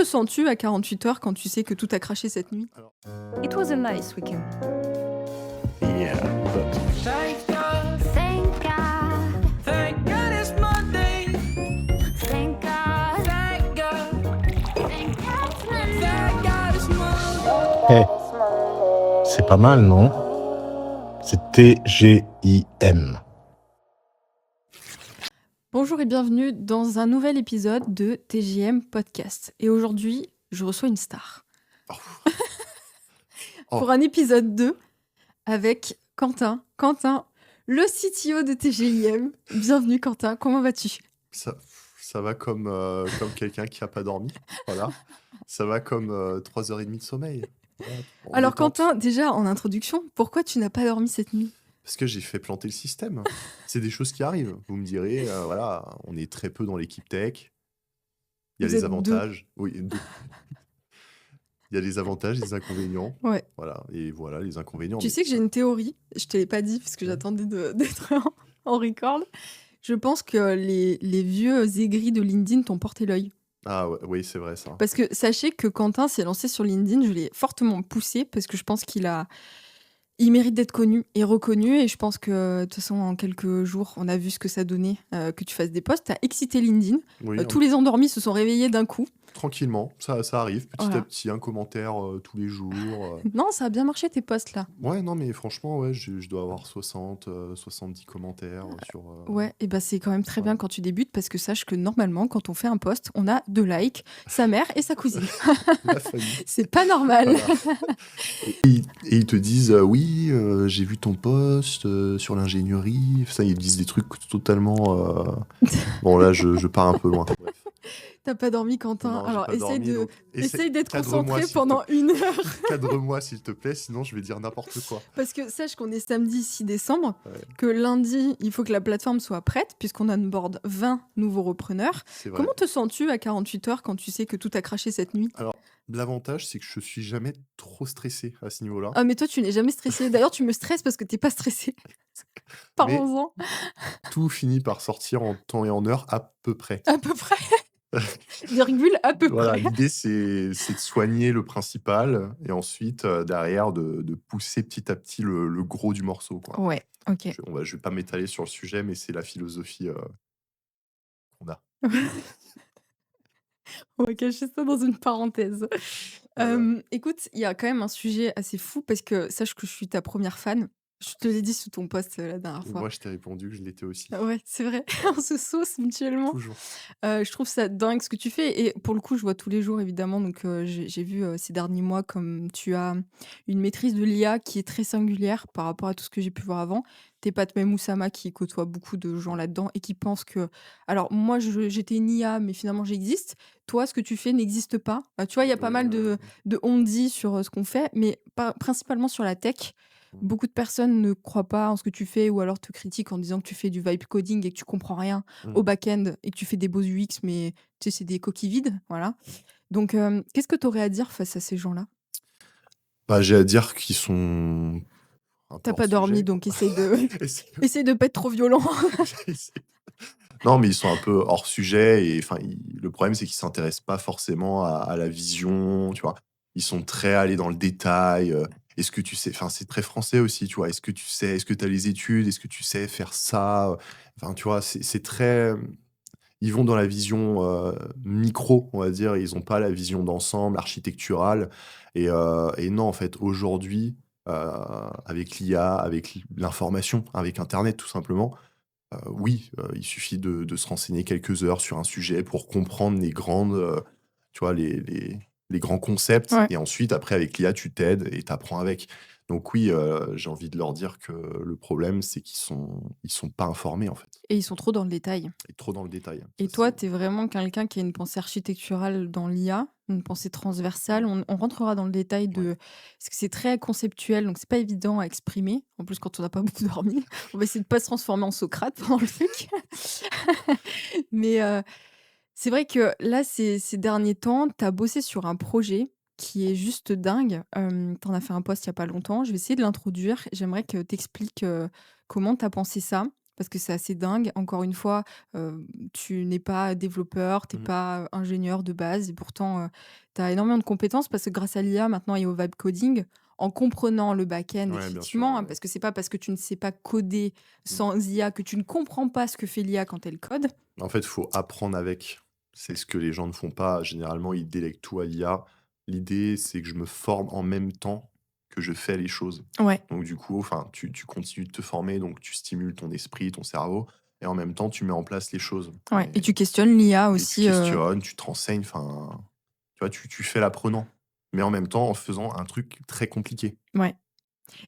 sens-tu à 48 heures quand tu sais que tout a craché cette nuit? Alors, It was a nice weekend. yeah, but Thank God, Thank God. thank God it's Monday. Thank God. Thank God, Thank God. thank God it's Monday. c'est pas mal, non? C'est TGIM. Bonjour et bienvenue dans un nouvel épisode de TJM Podcast. Et aujourd'hui, je reçois une star. Oh. Pour un épisode 2 avec Quentin. Quentin, le CTO de TGIM. Bienvenue Quentin, comment vas-tu? Ça va comme quelqu'un qui a pas dormi. Voilà. Ça va comme 3h30 de sommeil. Voilà, en Alors détente. Quentin, déjà en introduction, pourquoi tu n'as pas dormi cette nuit? Parce que j'ai fait planter le système. C'est des choses qui arrivent. Vous me direz, voilà, on est très peu dans l'équipe tech. Il y a Vous les êtes deux. avantages. Oui, deux. Il y a les avantages, les inconvénients. Ouais. Voilà. Et voilà, les inconvénients. Tu Mais sais que j'ai une théorie, je te l'ai pas dit parce que Ouais. j'attendais d'être en record. Je pense que les vieux aigris de LinkedIn t'ont porté l'œil. Ah ouais, oui, c'est vrai ça. Parce que sachez que Quentin s'est lancé sur LinkedIn, je l'ai fortement poussé parce que je pense il mérite d'être connu et reconnu. Et je pense que de toute façon, en quelques jours, on a vu ce que ça donnait que tu fasses des posts. T'as excité LinkedIn. Oui, Tous les endormis se sont réveillés d'un coup. tranquillement, ça arrive, petit Voilà. à petit, un commentaire tous les jours. Non, ça a bien marché tes posts là. Ouais, non, mais franchement, ouais, je dois avoir 60, 70 commentaires sur. Ouais, et bah c'est quand même très bien Ouais. quand tu débutes parce que sache que normalement, quand on fait un post, on a 2 likes, sa mère et sa cousine. La famille. C'est pas normal. Voilà. Et ils te disent, oui, j'ai vu ton post sur l'ingénierie. Ça, ils disent des trucs totalement. Bon, là, je pars un peu loin. Bref. T'as pas dormi, Quentin? Non, j'ai Alors pas dormi, donc essaye d'être cadre-moi, concentré s'il te pendant plaît. 1 heure. Cadre-moi, s'il te plaît, sinon je vais dire n'importe quoi. Parce que sache qu'on est samedi 6 décembre, Ouais, que lundi, il faut que la plateforme soit prête, puisqu'on onboard 20 nouveaux repreneurs. c'est vrai. Comment te sens-tu à 48 heures quand tu sais que tout a craché cette nuit? Alors, l'avantage, c'est que je suis jamais trop stressé à ce niveau-là. Ah, mais toi, tu n'es jamais stressé. D'ailleurs, tu me stresses parce que t'es pas stressé. Mais Parlons-en. tout finit par sortir en temps et en heure à peu près. À peu près. Virgule, à peu Voilà, près. l'idée, c'est de soigner le principal et ensuite, derrière, de pousser petit à petit le gros du morceau, quoi. Ouais, ok. Je vais pas m'étaler sur le sujet, mais c'est la philosophie qu'on a. On va cacher ça dans une parenthèse. Voilà. Écoute, il y a quand même un sujet assez fou parce que sache que je suis ta première fan. Je te l'ai dit sous ton post la dernière Et fois. moi, je t'ai répondu que je l'étais aussi. Ouais, c'est vrai, on se sauce mutuellement. Toujours. Je trouve ça dingue ce que tu fais et pour le coup, je vois tous les jours évidemment donc j'ai vu, ces derniers mois comme tu as une maîtrise de l'IA qui est très singulière par rapport à tout ce que j'ai pu voir avant. Tes potes même Oussama qui côtoie beaucoup de gens là-dedans et qui pensent que alors moi j'étais une IA mais finalement j'existe. Toi, ce que tu fais n'existe pas. Tu vois, il y a pas mal Ouais. de on-dit sur, ce qu'on fait mais pas principalement sur la tech. Beaucoup de personnes ne croient pas en ce que tu fais ou alors te critiquent en disant que tu fais du vibe coding et que tu comprends rien au Mm. back-end et que tu fais des beaux UX, mais tu sais, c'est des coquilles vides, voilà. Donc, qu'est-ce que tu aurais à dire face à ces gens-là? Bah, j'ai à dire qu'ils sont un peu T'as hors pas dormi, sujet, donc quoi. essaye de pas être trop violent. J'essaie. Non, mais ils sont un peu hors sujet et enfin, le problème, c'est qu'ils s'intéressent pas forcément à la vision, tu vois. Ils sont très allés dans le détail. Est-ce que tu sais, enfin, c'est très français aussi, tu vois. Est-ce que tu sais, est-ce que tu as les études, est-ce que tu sais faire ça? Enfin, tu vois, c'est très. Ils vont dans la vision micro, on va dire. Ils n'ont pas la vision d'ensemble, architecturale. Et non, en fait, aujourd'hui, avec l'IA, avec l'information, avec Internet, tout simplement. Oui, il suffit de se renseigner quelques heures sur un sujet pour comprendre les grandes, tu vois, les grands concepts Ouais. et ensuite après avec l'IA, tu t'aides et tu apprends avec. Donc oui, j'ai envie de leur dire que le problème, c'est qu'ils sont pas informés, en fait. Et ils sont trop dans le détail. Et trop dans le détail. Et Ça, toi, c'est tu es vraiment quelqu'un qui a une pensée architecturale dans l'IA, une pensée transversale. On rentrera dans le détail ouais. parce que c'est très conceptuel, donc c'est pas évident à exprimer. En plus, quand on n'a pas beaucoup dormi, on va essayer de pas se transformer en Socrate pendant le truc. Mais c'est vrai que là, ces derniers temps, tu as bossé sur un projet qui est juste dingue. Tu en as fait un post il y a pas longtemps. Je vais essayer de l'introduire. J'aimerais que tu expliques, comment tu as pensé ça. parce que c'est assez dingue. Encore une fois, tu n'es pas développeur, tu es Mmh. pas, ingénieur de base et pourtant, tu as énormément de compétences parce que grâce à l'IA maintenant et au vibe coding, en comprenant le back-end Ouais, bien sûr, effectivement, ouais, hein, ouais. parce que c'est pas parce que tu ne sais pas coder Mmh. sans IA que tu ne comprends pas ce que fait l'IA quand elle code. En fait, il faut apprendre avec. C'est ce que les gens ne font pas. Généralement, ils délèguent tout à l'IA. L'idée, c'est que je me forme en même temps que je fais les choses. Ouais, Donc du coup, enfin, tu continues de te former, donc tu stimules ton esprit, ton cerveau et en même temps, tu mets en place les choses ouais et tu questionnes l'IA et tu aussi, questionnes, tu te renseignes, enfin, tu vois, tu fais l'apprenant, mais en même temps en faisant un truc très compliqué. ouais.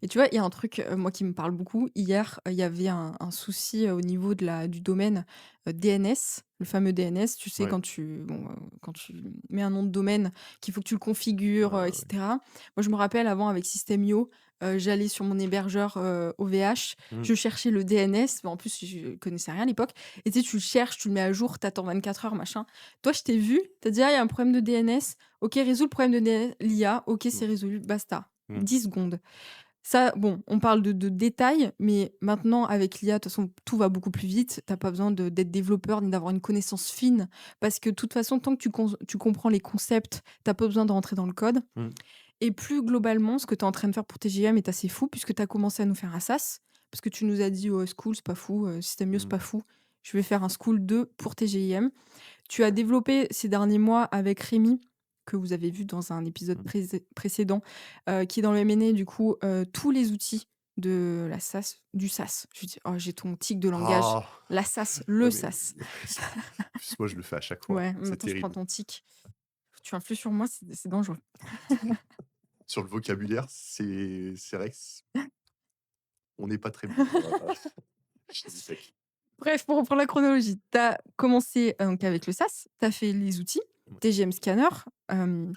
Et tu vois, il y a un truc, moi, qui me parle beaucoup. Hier, il y avait un souci, au niveau du domaine, DNS, le fameux DNS. Tu sais, Ouais, quand tu mets un nom de domaine, qu'il faut que tu le configures, ouais, et ouais. cetera. Moi, je me rappelle avant avec System.io, j'allais sur mon hébergeur, OVH, Mmh, je cherchais le DNS. Bah, en plus, je connaissais rien à l'époque et tu sais, tu le cherches, tu le mets à jour, tu attends 24 heures, machin. Toi, je t'ai vu, tu as dit: «Ah, il y a un problème de DNS». OK, résous le problème de DNS. L'IA, OK, mmh, c'est résolu, basta. mmh, 10 secondes. Ça, bon, on parle de détails, mais maintenant, avec l'IA, de toute façon, tout va beaucoup plus vite. Tu as pas besoin d'être développeur ni d'avoir une connaissance fine, parce que de toute façon, tant que tu comprends les concepts, tu pas besoin de rentrer dans le code. mmh, Et plus globalement, ce que tu es en train de faire pour TGM est assez fou, puisque tu as commencé à nous faire un SaaS, parce que tu nous as dit: «Oh, school, c'est pas fou, Système.io, c'est mmh, pas fou. Je vais faire un school 2 pour TGIM». Tu as développé ces derniers mois avec Rémi, que vous avez vu dans un épisode mmh. précédent, qui est dans le M&A du coup, tous les outils de la SaaS du SaaS. Je dis: «Oh, j'ai ton tic de langage». Ah! La SaaS, Non le mais SaaS. en plus, moi, je le fais à chaque fois. Ouais, en même C'est temps, je prends terrible. ton tic. Tu influes sur moi, c'est dangereux. Sur le vocabulaire, c'est vrai qu'on n'est pas très bon, chez Zitech. Bref, pour reprendre la chronologie, tu as commencé, donc avec le SaaS, tu as fait les outils, Ouais. TGM Scanner,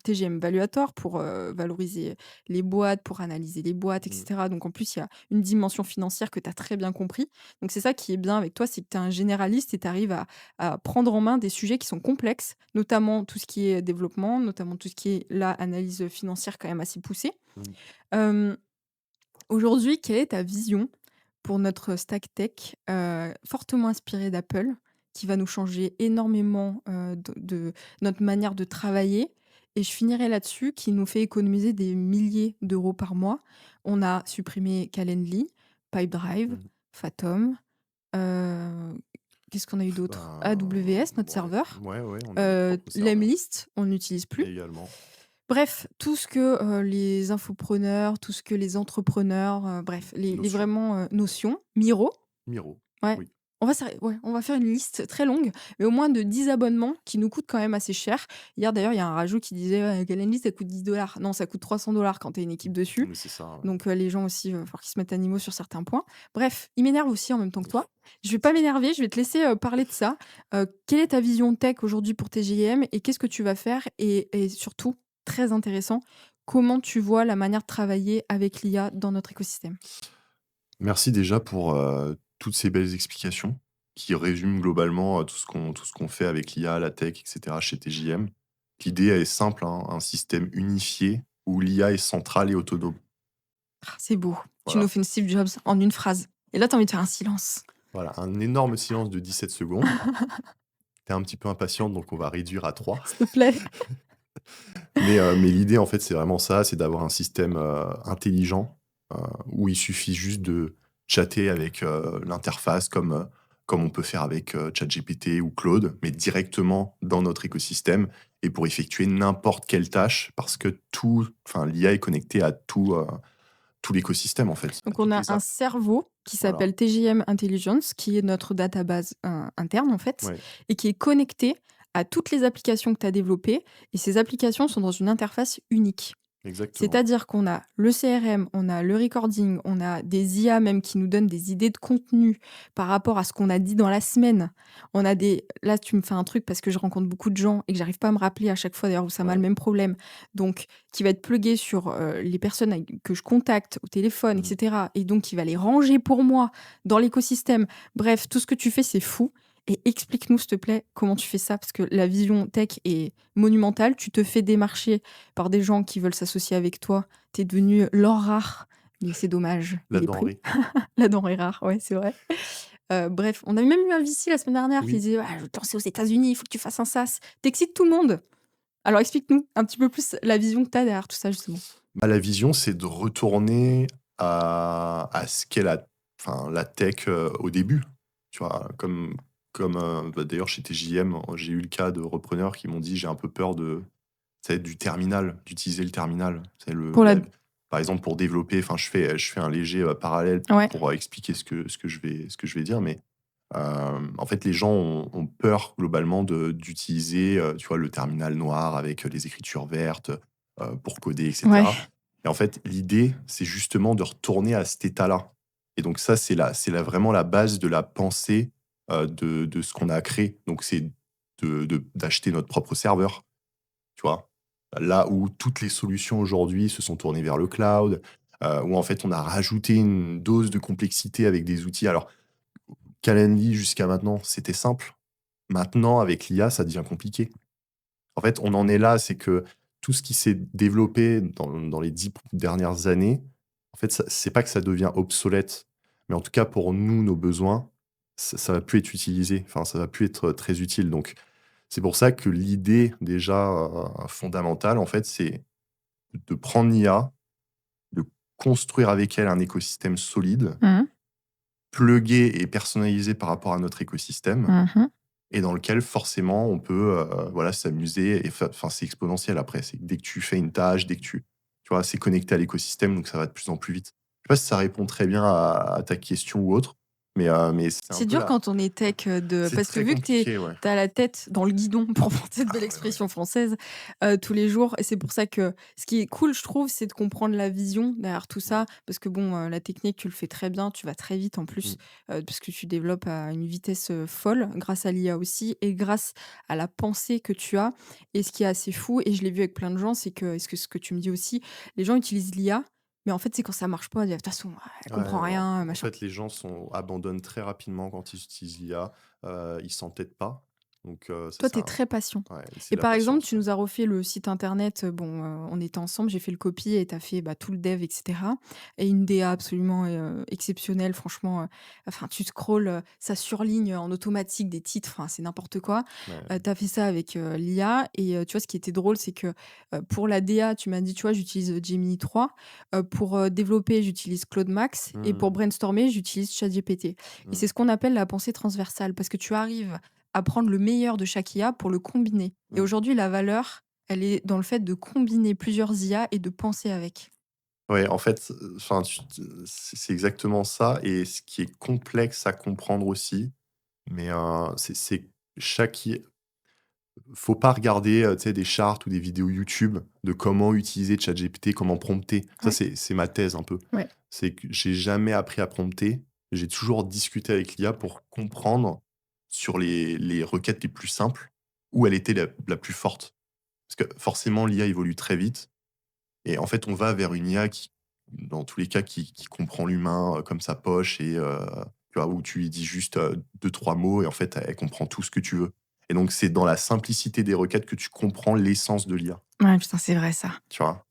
TGM Valuator pour, valoriser les boîtes, pour analyser les boîtes et Mmh, cetera. Donc en plus, il y a une dimension financière que tu as très bien compris. Donc c'est ça qui est bien avec toi, c'est que tu es un généraliste et tu arrives à prendre en main des sujets qui sont complexes, notamment tout ce qui est développement, notamment tout ce qui est, là, analyse financière quand même assez poussée. mmh. Hem Aujourd'hui, quelle est ta vision pour notre stack tech, fortement inspiré d'Apple, qui va nous changer énormément, de notre manière de travailler? Et je finirai là-dessus, qui nous fait économiser des milliers d'euros par mois. On a supprimé Calendly, Pipedrive, Mmh. Fathom, heu, qu'est-ce qu'on a eu d'autre? Ben, AWS, notre ouais, serveur, ouais, ouais, on a notre propre serveur Lemlist, on n'utilise plus. également. Bref, tout ce que, les infopreneurs, tout ce que les entrepreneurs, bref, les Notion. vraiment, notions. Miro, Miro, ouais. oui, On va faire une liste très longue, mais au moins de 10 abonnements qui nous coûtent quand même assez cher. Hier d'ailleurs, il y a un rajout qui disait: «Ouais, Calendly ça coûte 10 dollars». Non, ça coûte 300 quand tu as une équipe dessus. mais c'est ça, ouais. Donc les gens aussi, il va falloir qu'ils se mettent à niveau sur certains points. Bref, ils m'énervent aussi en même temps que toi. Je vais pas m'énerver, je vais te laisser, parler de ça. Quelle est ta vision tech aujourd'hui pour TGM et qu'est-ce que tu vas faire? Et surtout, très intéressant, comment tu vois la manière de travailler avec l'IA dans notre écosystème? Merci déjà pour, toutes ces belles explications qui résument globalement, tout ce qu'on fait avec l'IA, la tech et cetera chez TJM. L'idée elle est simple, hein, un système unifié où l'IA est centrale et autonome. Ah, c'est beau. Tu nous Voilà, fais une Steve Jobs en une phrase. Et là, tu as envie de faire un silence. voilà, un énorme silence de 17 secondes. Tu es un petit peu impatiente, donc on va réduire à 3. S'il te plaît. Mais l'idée en fait, c'est vraiment ça, c'est d'avoir un système, intelligent, heu, où il suffit juste de chatter avec, l'interface comme on peut faire avec, ChatGPT ou Claude, mais directement dans notre écosystème et pour effectuer n'importe quelle tâche parce que l'IA est connectée à tout l'écosystème en fait, à Donc, on toutes a les un apps. cerveau qui Voilà, s'appelle TJM Intelligence, qui est notre database interne, en fait, ouais, et qui est connecté à toutes les applications que tu as développées. Et ces applications sont dans une interface unique. exactement. C'est-à-dire qu'on a le CRM, on a le recording, on a des IA même qui nous donnent des idées de contenu par rapport à ce qu'on a dit dans la semaine. On a des... Là, tu me fais un truc parce que je rencontre beaucoup de gens et que j'arrive pas à me rappeler à chaque fois, d'ailleurs, où ça m'a le Ouais. même problème. Donc, qui va être plugué sur les personnes que je contacte au téléphone, Mmh. etc. Et donc, qui va les ranger pour moi dans l'écosystème. Bref, tout ce que tu fais, c'est fou. Et explique-nous, s'il te plaît, comment tu fais ça, parce que la vision tech est monumentale. Tu te fais démarcher par des gens qui veulent s'associer avec toi. Tu es devenu l'or rare, mais c'est dommage, La il est pris. denrée. La denrée rare, ouais, c'est vrai. Bref, on avait même eu un VC la semaine dernière qui Oui. disait: «Ouais, je veux te lancer aux États-Unis, il faut que tu fasses un SaaS». Tu tout le monde. Alors explique-nous un petit peu plus la vision que tu as derrière tout ça justement. Bah, la vision, c'est de retourner à ce qu'est la tech, au début, tu vois? Bah, d'ailleurs chez TJM, j'ai eu le cas de repreneurs qui m'ont dit: «J'ai un peu peur du terminal, d'utiliser le terminal». C'est Pour la par exemple, pour développer, enfin, je fais un léger, parallèle Ouais, pour, expliquer ce que je vais dire, mais, en fait, les gens ont peur globalement d'utiliser, tu vois, le terminal noir avec, les écritures vertes, pour coder et ouais. cetera, et en fait, l'idée, c'est justement de retourner à cet état-là, et donc ça, vraiment la base de la pensée, de ce qu'on a créé. Donc c'est d'acheter notre propre serveur, tu vois? Là où toutes les solutions aujourd'hui se sont tournées vers le cloud, où en fait on a rajouté une dose de complexité avec des outils. Alors, Calendly jusqu'à maintenant, c'était simple. Maintenant, avec l'IA, ça devient compliqué. En fait, on en est là, c'est que tout ce qui s'est développé dans les 10 dernières années, en fait, c'est pas que ça devient obsolète, mais en tout cas pour nous, nos besoins, ça va plus être utilisé. Enfin, ça va plus être très utile. Donc, c'est pour ça que l'idée déjà fondamentale, en fait, c'est de prendre l'IA, de construire avec elle un écosystème solide, Mmh. plugué et personnalisé par rapport à notre écosystème, Mmh. et dans lequel forcément on peut, voilà, s'amuser, et enfin, c'est exponentiel après. C'est dès que tu fais une tâche, dès que tu vois, c'est connecté à l'écosystème, donc ça va de plus en plus vite. Je sais pas si ça répond très bien à ta question ou autre, mais c'est un C'est peu dur là. quand on est tech, C'est parce que très vu que tu compliqué, ouais. as la tête dans le guidon, pour prendre cette Ah belle ouais, ouais. expression française, tous les jours et c'est pour ça que ce qui est cool, je trouve, c'est de comprendre la vision derrière tout Ouais. ça. Parce que bon, la technique, tu le fais très bien, tu vas très vite en Mmh. plus, parce que tu développes à une vitesse, folle grâce à l'IA aussi et grâce à la pensée que tu as et ce qui est assez fou et je l'ai vu avec plein de gens, c'est que ce que tu me dis aussi, les gens utilisent l'IA, mais en fait, c'est quand ça marche pas, ils disent: «De toute façon, elle comprend Ouais, non. rien, En machin». fait, les gens abandonnent très rapidement quand ils utilisent l'IA. Ils s'entêtent pas. Donc, ça, Toi, c'est tu es très patient. ouais, c'est Et de la par exemple, patience, tu ouais. nous as refait le site internet, bon, on était ensemble, j'ai fait le copy et tu as fait, bah, tout le dev et cetera et une DA absolument, exceptionnelle franchement, enfin tu scrolles, ça surligne en automatique des titres, enfin c'est n'importe quoi. Ouais. Tu as fait ça avec, l'IA et tu vois ce qui était drôle, c'est que, pour la DA, tu m'as dit, tu vois, j'utilise, Gemini 3, pour, développer, j'utilise Claude Max et pour Mmh. brainstormer, j'utilise ChatGPT et Mmh. c'est ce qu'on appelle la pensée transversale parce que tu arrives à prendre le meilleur de chaque IA pour le combiner. Et Mmh. aujourd'hui, la valeur, elle est dans le fait de combiner plusieurs IA et de penser avec. Ouais, en fait, enfin, c'est exactement ça, et ce qui est complexe à comprendre aussi, mais, c'est chaque I faut pas regarder, tu sais, des charts ou des vidéos YouTube de comment utiliser ChatGPT, comment prompter. Ça, Ouais, c'est ma thèse un peu. ouais. C'est que j'ai jamais appris à prompter. J'ai toujours discuté avec l'IA pour comprendre sur les requêtes les plus simples, où elle était la plus forte. Parce que forcément, l'IA évolue très vite, et en fait, on va vers une IA qui, dans tous les cas, qui comprend l'humain, comme sa poche, et tu vois, où tu lui dis juste, 2-3 mots, et en fait, elle comprend tout ce que tu veux. Et donc c'est dans la simplicité des requêtes que tu comprends l'essence de l'IA, Ouais, putain, c'est vrai ça. tu vois?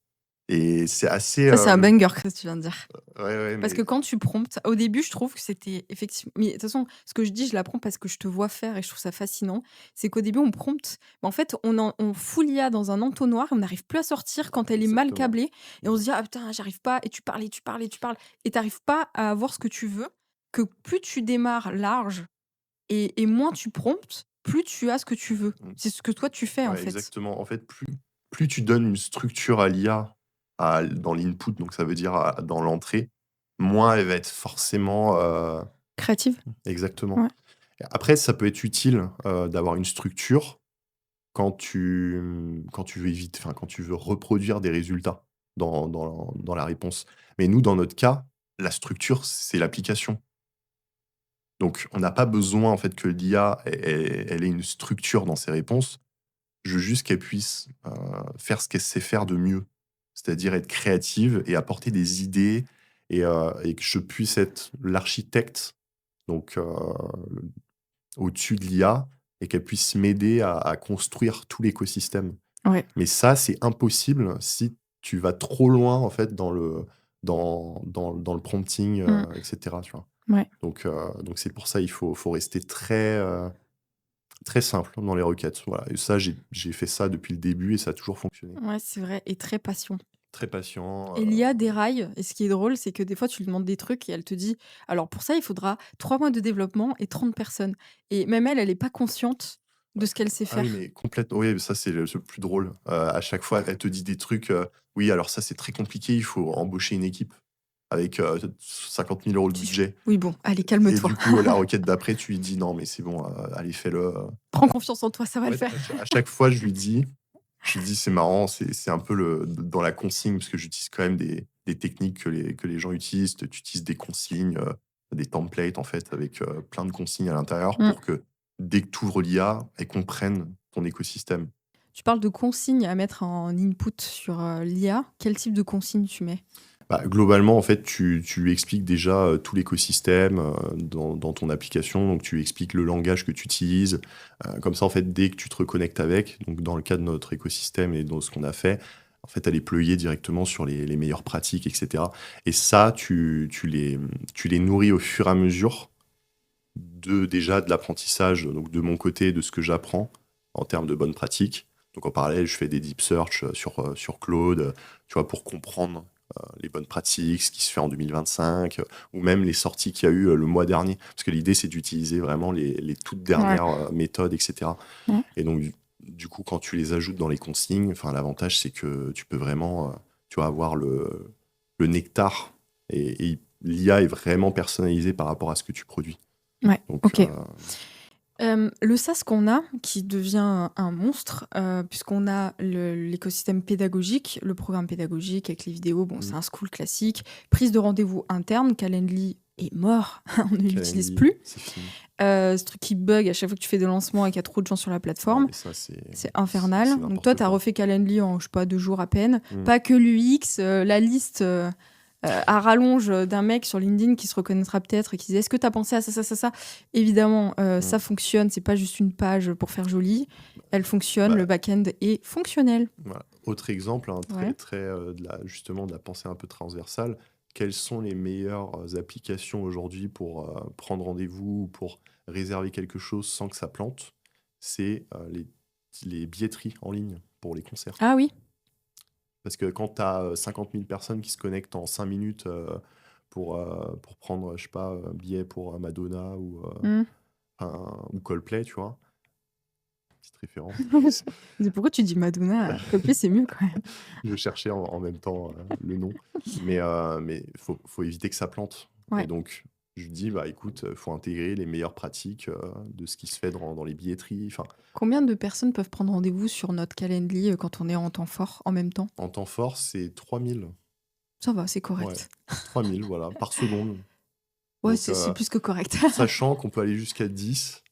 Et c'est assez, Ça, c'est un banger, ce que tu viens de dire. ouais, ouais, Parce mais que quand tu promptes, au début, je trouve que c'était effectivement. Mais de toute façon, ce que je dis, je l'apprends parce que je te vois faire et je trouve ça fascinant. C'est qu'au début, on prompte, mais en fait, on fout l'IA dans un entonnoir, on n'arrive plus à sortir quand elle est mal exactement. câblée et on Mmh. se dit: «Ah putain, j'arrive pas» et tu parles et tu parles et tu parles et tu arrives pas à avoir ce que tu veux, que plus tu démarres large et moins tu promptes, plus tu as ce que tu veux. Mmh. C'est ce que toi tu fais, en Ouais, fait. exactement. En fait, plus tu donnes une structure à l'IA, dans l'input, donc ça veut dire dans l'entrée, moins elle va être forcément, Créative? exactement. Ouais. Après, ça peut être utile, d'avoir une structure quand tu veux éviter, enfin, quand tu veux reproduire des résultats dans la réponse. Mais nous, dans notre cas, la structure, c'est l'application. Donc on n'a pas besoin, en fait, que l'IA, elle ait une structure dans ses réponses. Je veux juste qu'elle puisse, faire ce qu'elle sait faire de mieux. C'est-à-dire être créative et apporter des idées, et que je puisse être l'architecte, donc, au-dessus de l'IA, et qu'elle puisse m'aider à construire tout l'écosystème. Ouais. Mais ça, c'est impossible si tu vas trop loin, en fait, dans le prompting, Mmh. et cetera, tu vois? Ouais. Donc c'est pour ça il faut rester très simple dans les requêtes. Voilà. Et ça, j'ai fait ça depuis le début et ça a toujours fonctionné. Ouais, c'est vrai et très patient. Très patient. Et l'IA déraille et ce qui est drôle, c'est que des fois, tu lui demandes des trucs et elle te dit: «Alors pour ça, il faudra 3 mois de développement et 30 personnes» et même elle, elle est pas consciente de ce qu'elle sait Ah oui, faire. mais complètement. Oui, mais ça, c'est le plus drôle. À chaque fois, elle te dit des trucs. Oui, alors ça, c'est très compliqué. Il faut embaucher une équipe avec 50 000 € de Tu budget. Oui, bon, allez, Et calme-toi. du coup, la requête d'après, tu lui dis non, mais c'est bon, allez, fais-le. Prends confiance en toi, ça va En le fait, faire. à chaque fois, je lui dis, c'est marrant, c'est un peu dans la consigne, parce que j'utilise quand même des techniques que les gens utilisent. Tu utilises des consignes, des templates, en fait, avec plein de consignes à l'intérieur Mmh. pour que dès que tu ouvres l'IA, elle comprenne ton écosystème. Tu parles de consignes à mettre en input sur, l'IA. Quel type de consignes tu mets? Bah, globalement, en fait, tu lui expliques déjà tout l'écosystème dans ton application. Donc, tu lui expliques le langage que tu utilises. Comme ça, en fait, dès que tu te reconnectes avec, donc dans le cas de notre écosystème et dans ce qu'on a fait, en fait, elle est pluguée directement sur les meilleures pratiques, etc. Et ça, tu les nourris au fur et à mesure déjà de l'apprentissage, donc de mon côté, de ce que j'apprends en termes de bonnes pratiques. Donc, en parallèle, je fais des deep search sur Claude, tu vois, pour comprendre les bonnes pratiques, ce qui se fait en 2025, ou même les sorties qu'il y a eu le mois dernier. Parce que l'idée, c'est d'utiliser vraiment les toutes Ouais. dernières méthodes, etc. Mmh. Et donc, du coup, quand tu les ajoutes dans les consignes, l'avantage, c'est que tu peux vraiment tu vois, avoir le nectar. Et l'IA est vraiment personnalisée par rapport à ce que tu produis. Ouais, Donc, OK. Le SaaS qu'on a, qui devient un monstre, puisqu'on a l'écosystème pédagogique, le programme pédagogique avec les vidéos, bon, c'est un school classique. Prise de rendez-vous interne, Calendly est mort, on ne l'utilise Calendly, plus. c'est fini. Ce truc qui bug à chaque fois que tu fais des lancements et qu'il y a trop de gens sur la Non, plateforme, mais ça, c'est infernal. Donc n'importe toi, tu as quoi. refait Calendly en, je sais pas, 2 jours à peine. Mm. Pas que l'UX, la liste à rallonge d'un mec sur LinkedIn qui se reconnaîtra peut-être et qui disait: «Est-ce que tu as pensé à ça, ça, ça, ça?» Évidemment, ça fonctionne, c'est pas juste une page pour faire joli. Elle fonctionne, Bah, le back-end est fonctionnel. Voilà. Autre exemple, hein, Ouais. très justement de la pensée un peu transversale. Quelles sont les meilleures applications aujourd'hui pour prendre rendez-vous ou pour réserver quelque chose sans que ça plante? C'est les billetteries en ligne pour les concerts. Ah oui? Parce que quand tu as 50 000 personnes qui se connectent en 5 minutes pour prendre, je sais pas, un billet pour Madonna Mmh. ou Coldplay, tu vois, petite référence. Mais pourquoi tu dis Madonna? Coldplay, c'est mieux quand même. Je cherchais en même temps le nom. Mais faut éviter que ça plante. Et Ouais. donc, je lui dis, bah écoute, faut intégrer les meilleures pratiques de ce qui se fait dans les billetteries. Enfin, Combien de personnes peuvent prendre rendez-vous sur notre Calendly, quand on est en temps fort, en même temps? en temps fort, c'est 3000. Ça va, c'est Ouais, correct. 3000, voilà, par seconde. Ouais, Donc, c'est plus que correct. sachant qu'on peut aller jusqu'à 10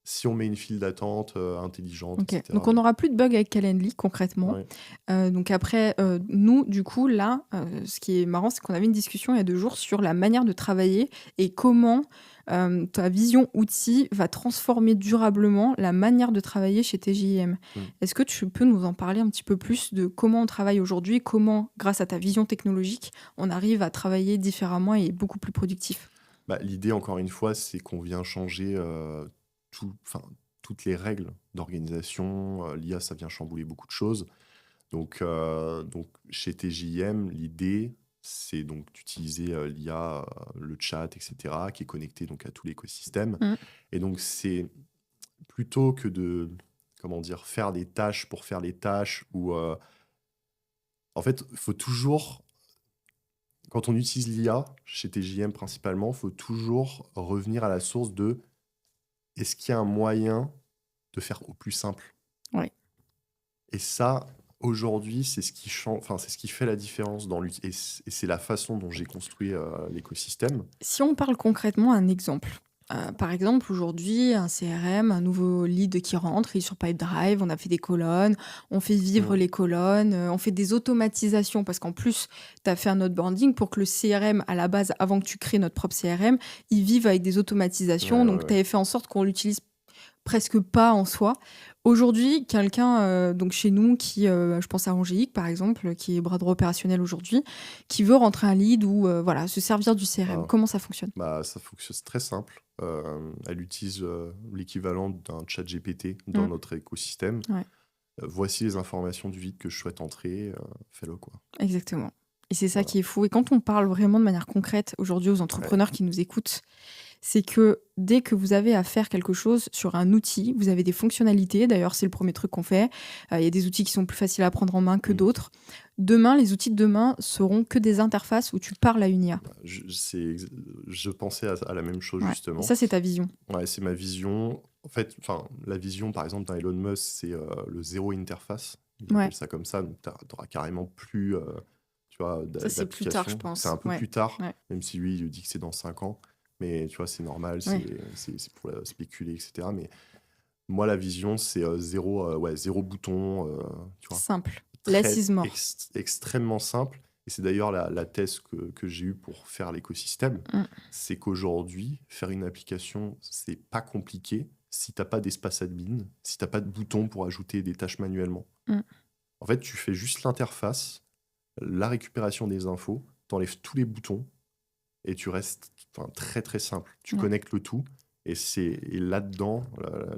si on met une file d'attente intelligente, OK. etc. Donc on n'aura plus de bugs avec Calendly concrètement. Ouais. Donc après, nous, du coup, là, ce qui est marrant, c'est qu'on avait une discussion il y a 2 jours sur la manière de travailler et comment, ta vision outil va transformer durablement la manière de travailler chez TJM. Est-ce que tu peux nous en parler un petit peu plus de comment on travaille aujourd'hui? Comment, grâce à ta vision technologique, on arrive à travailler différemment et beaucoup plus productif? Bah, l'idée, encore une fois, c'est qu'on vient changer toutes les règles d'organisation. L'IA, ça vient chambouler beaucoup de choses. Donc chez TJM, l'idée, c'est donc d'utiliser l'IA, le chat, etc., qui est connecté donc à tout l'écosystème. Mmh. Et donc, c'est plutôt que de, comment dire, faire des tâches pour faire les tâches, ou en fait, il faut toujours, quand on utilise l'IA, chez TJM principalement, il faut toujours revenir à la source de est-ce qu'il y a un moyen de faire au plus simple? Ouais. Et ça, aujourd'hui, c'est ce qui c'est ce qui fait la différence et c'est la façon dont j'ai construit l'écosystème. Si on parle concrètement, un exemple. Par exemple, aujourd'hui, un CRM, un nouveau lead qui rentre, il est sur Pipedrive, on a fait des colonnes, on fait vivre les colonnes, on fait des automatisations parce qu'en plus, tu as fait un onboarding pour que le CRM, à la base, avant que tu crées notre propre CRM, il vive avec des automatisations. Ouais, Donc, ouais, tu avais fait en sorte qu'on l'utilise presque pas en soi. Aujourd'hui, quelqu'un donc chez nous qui, je pense à Angélique par exemple, qui est bras droit opérationnel aujourd'hui, qui veut rentrer un lead ou voilà, se servir du CRM. Ah, Comment ça fonctionne? ça fonctionne, c'est très simple. Elle utilise l'équivalent d'un chat GPT dans Mmh. notre écosystème. Ouais, Voici les informations du vide que je souhaite entrer, fais-le quoi. exactement. Et c'est ça Voilà. qui est fou. Et quand on parle vraiment de manière concrète aujourd'hui aux Ouais. entrepreneurs qui nous écoutent, c'est que dès que vous avez à faire quelque chose sur un outil, vous avez des fonctionnalités. D'ailleurs, c'est le premier truc qu'on fait. Il y a des outils qui sont plus faciles à prendre en main que Mm. d'autres. Demain, les outils de demain seront que des interfaces où tu parles à une IA. Je pensais à la même chose Ouais. Et justement. ça, c'est ta vision. Ouais, c'est ma vision. En fait, la vision, par exemple, d'un Elon Musk, c'est le zéro interface. Il Ouais. appelle ça comme ça. Donc, tu n'auras carrément plus, tu vois, Ça, c'est plus tard, je d'application. pense. C'est un peu Ouais. plus tard, Ouais. même si lui, il dit que c'est dans 5 ans. Mais tu vois, c'est normal, Ouais. c'est pour spéculer, etc. Mais moi, la vision, c'est zéro bouton, tu vois. Simple. Less is more. Extrêmement simple. Et c'est d'ailleurs la thèse que j'ai eue pour faire l'écosystème. Mm. C'est qu'aujourd'hui, faire une application, c'est pas compliqué si t'as pas d'espace admin, si t'as pas de bouton pour ajouter des tâches manuellement. Mm. En fait, tu fais juste l'interface, la récupération des infos, t'enlèves tous les boutons et tu restes très très simple. Tu Ouais. connectes le tout et là-dedans,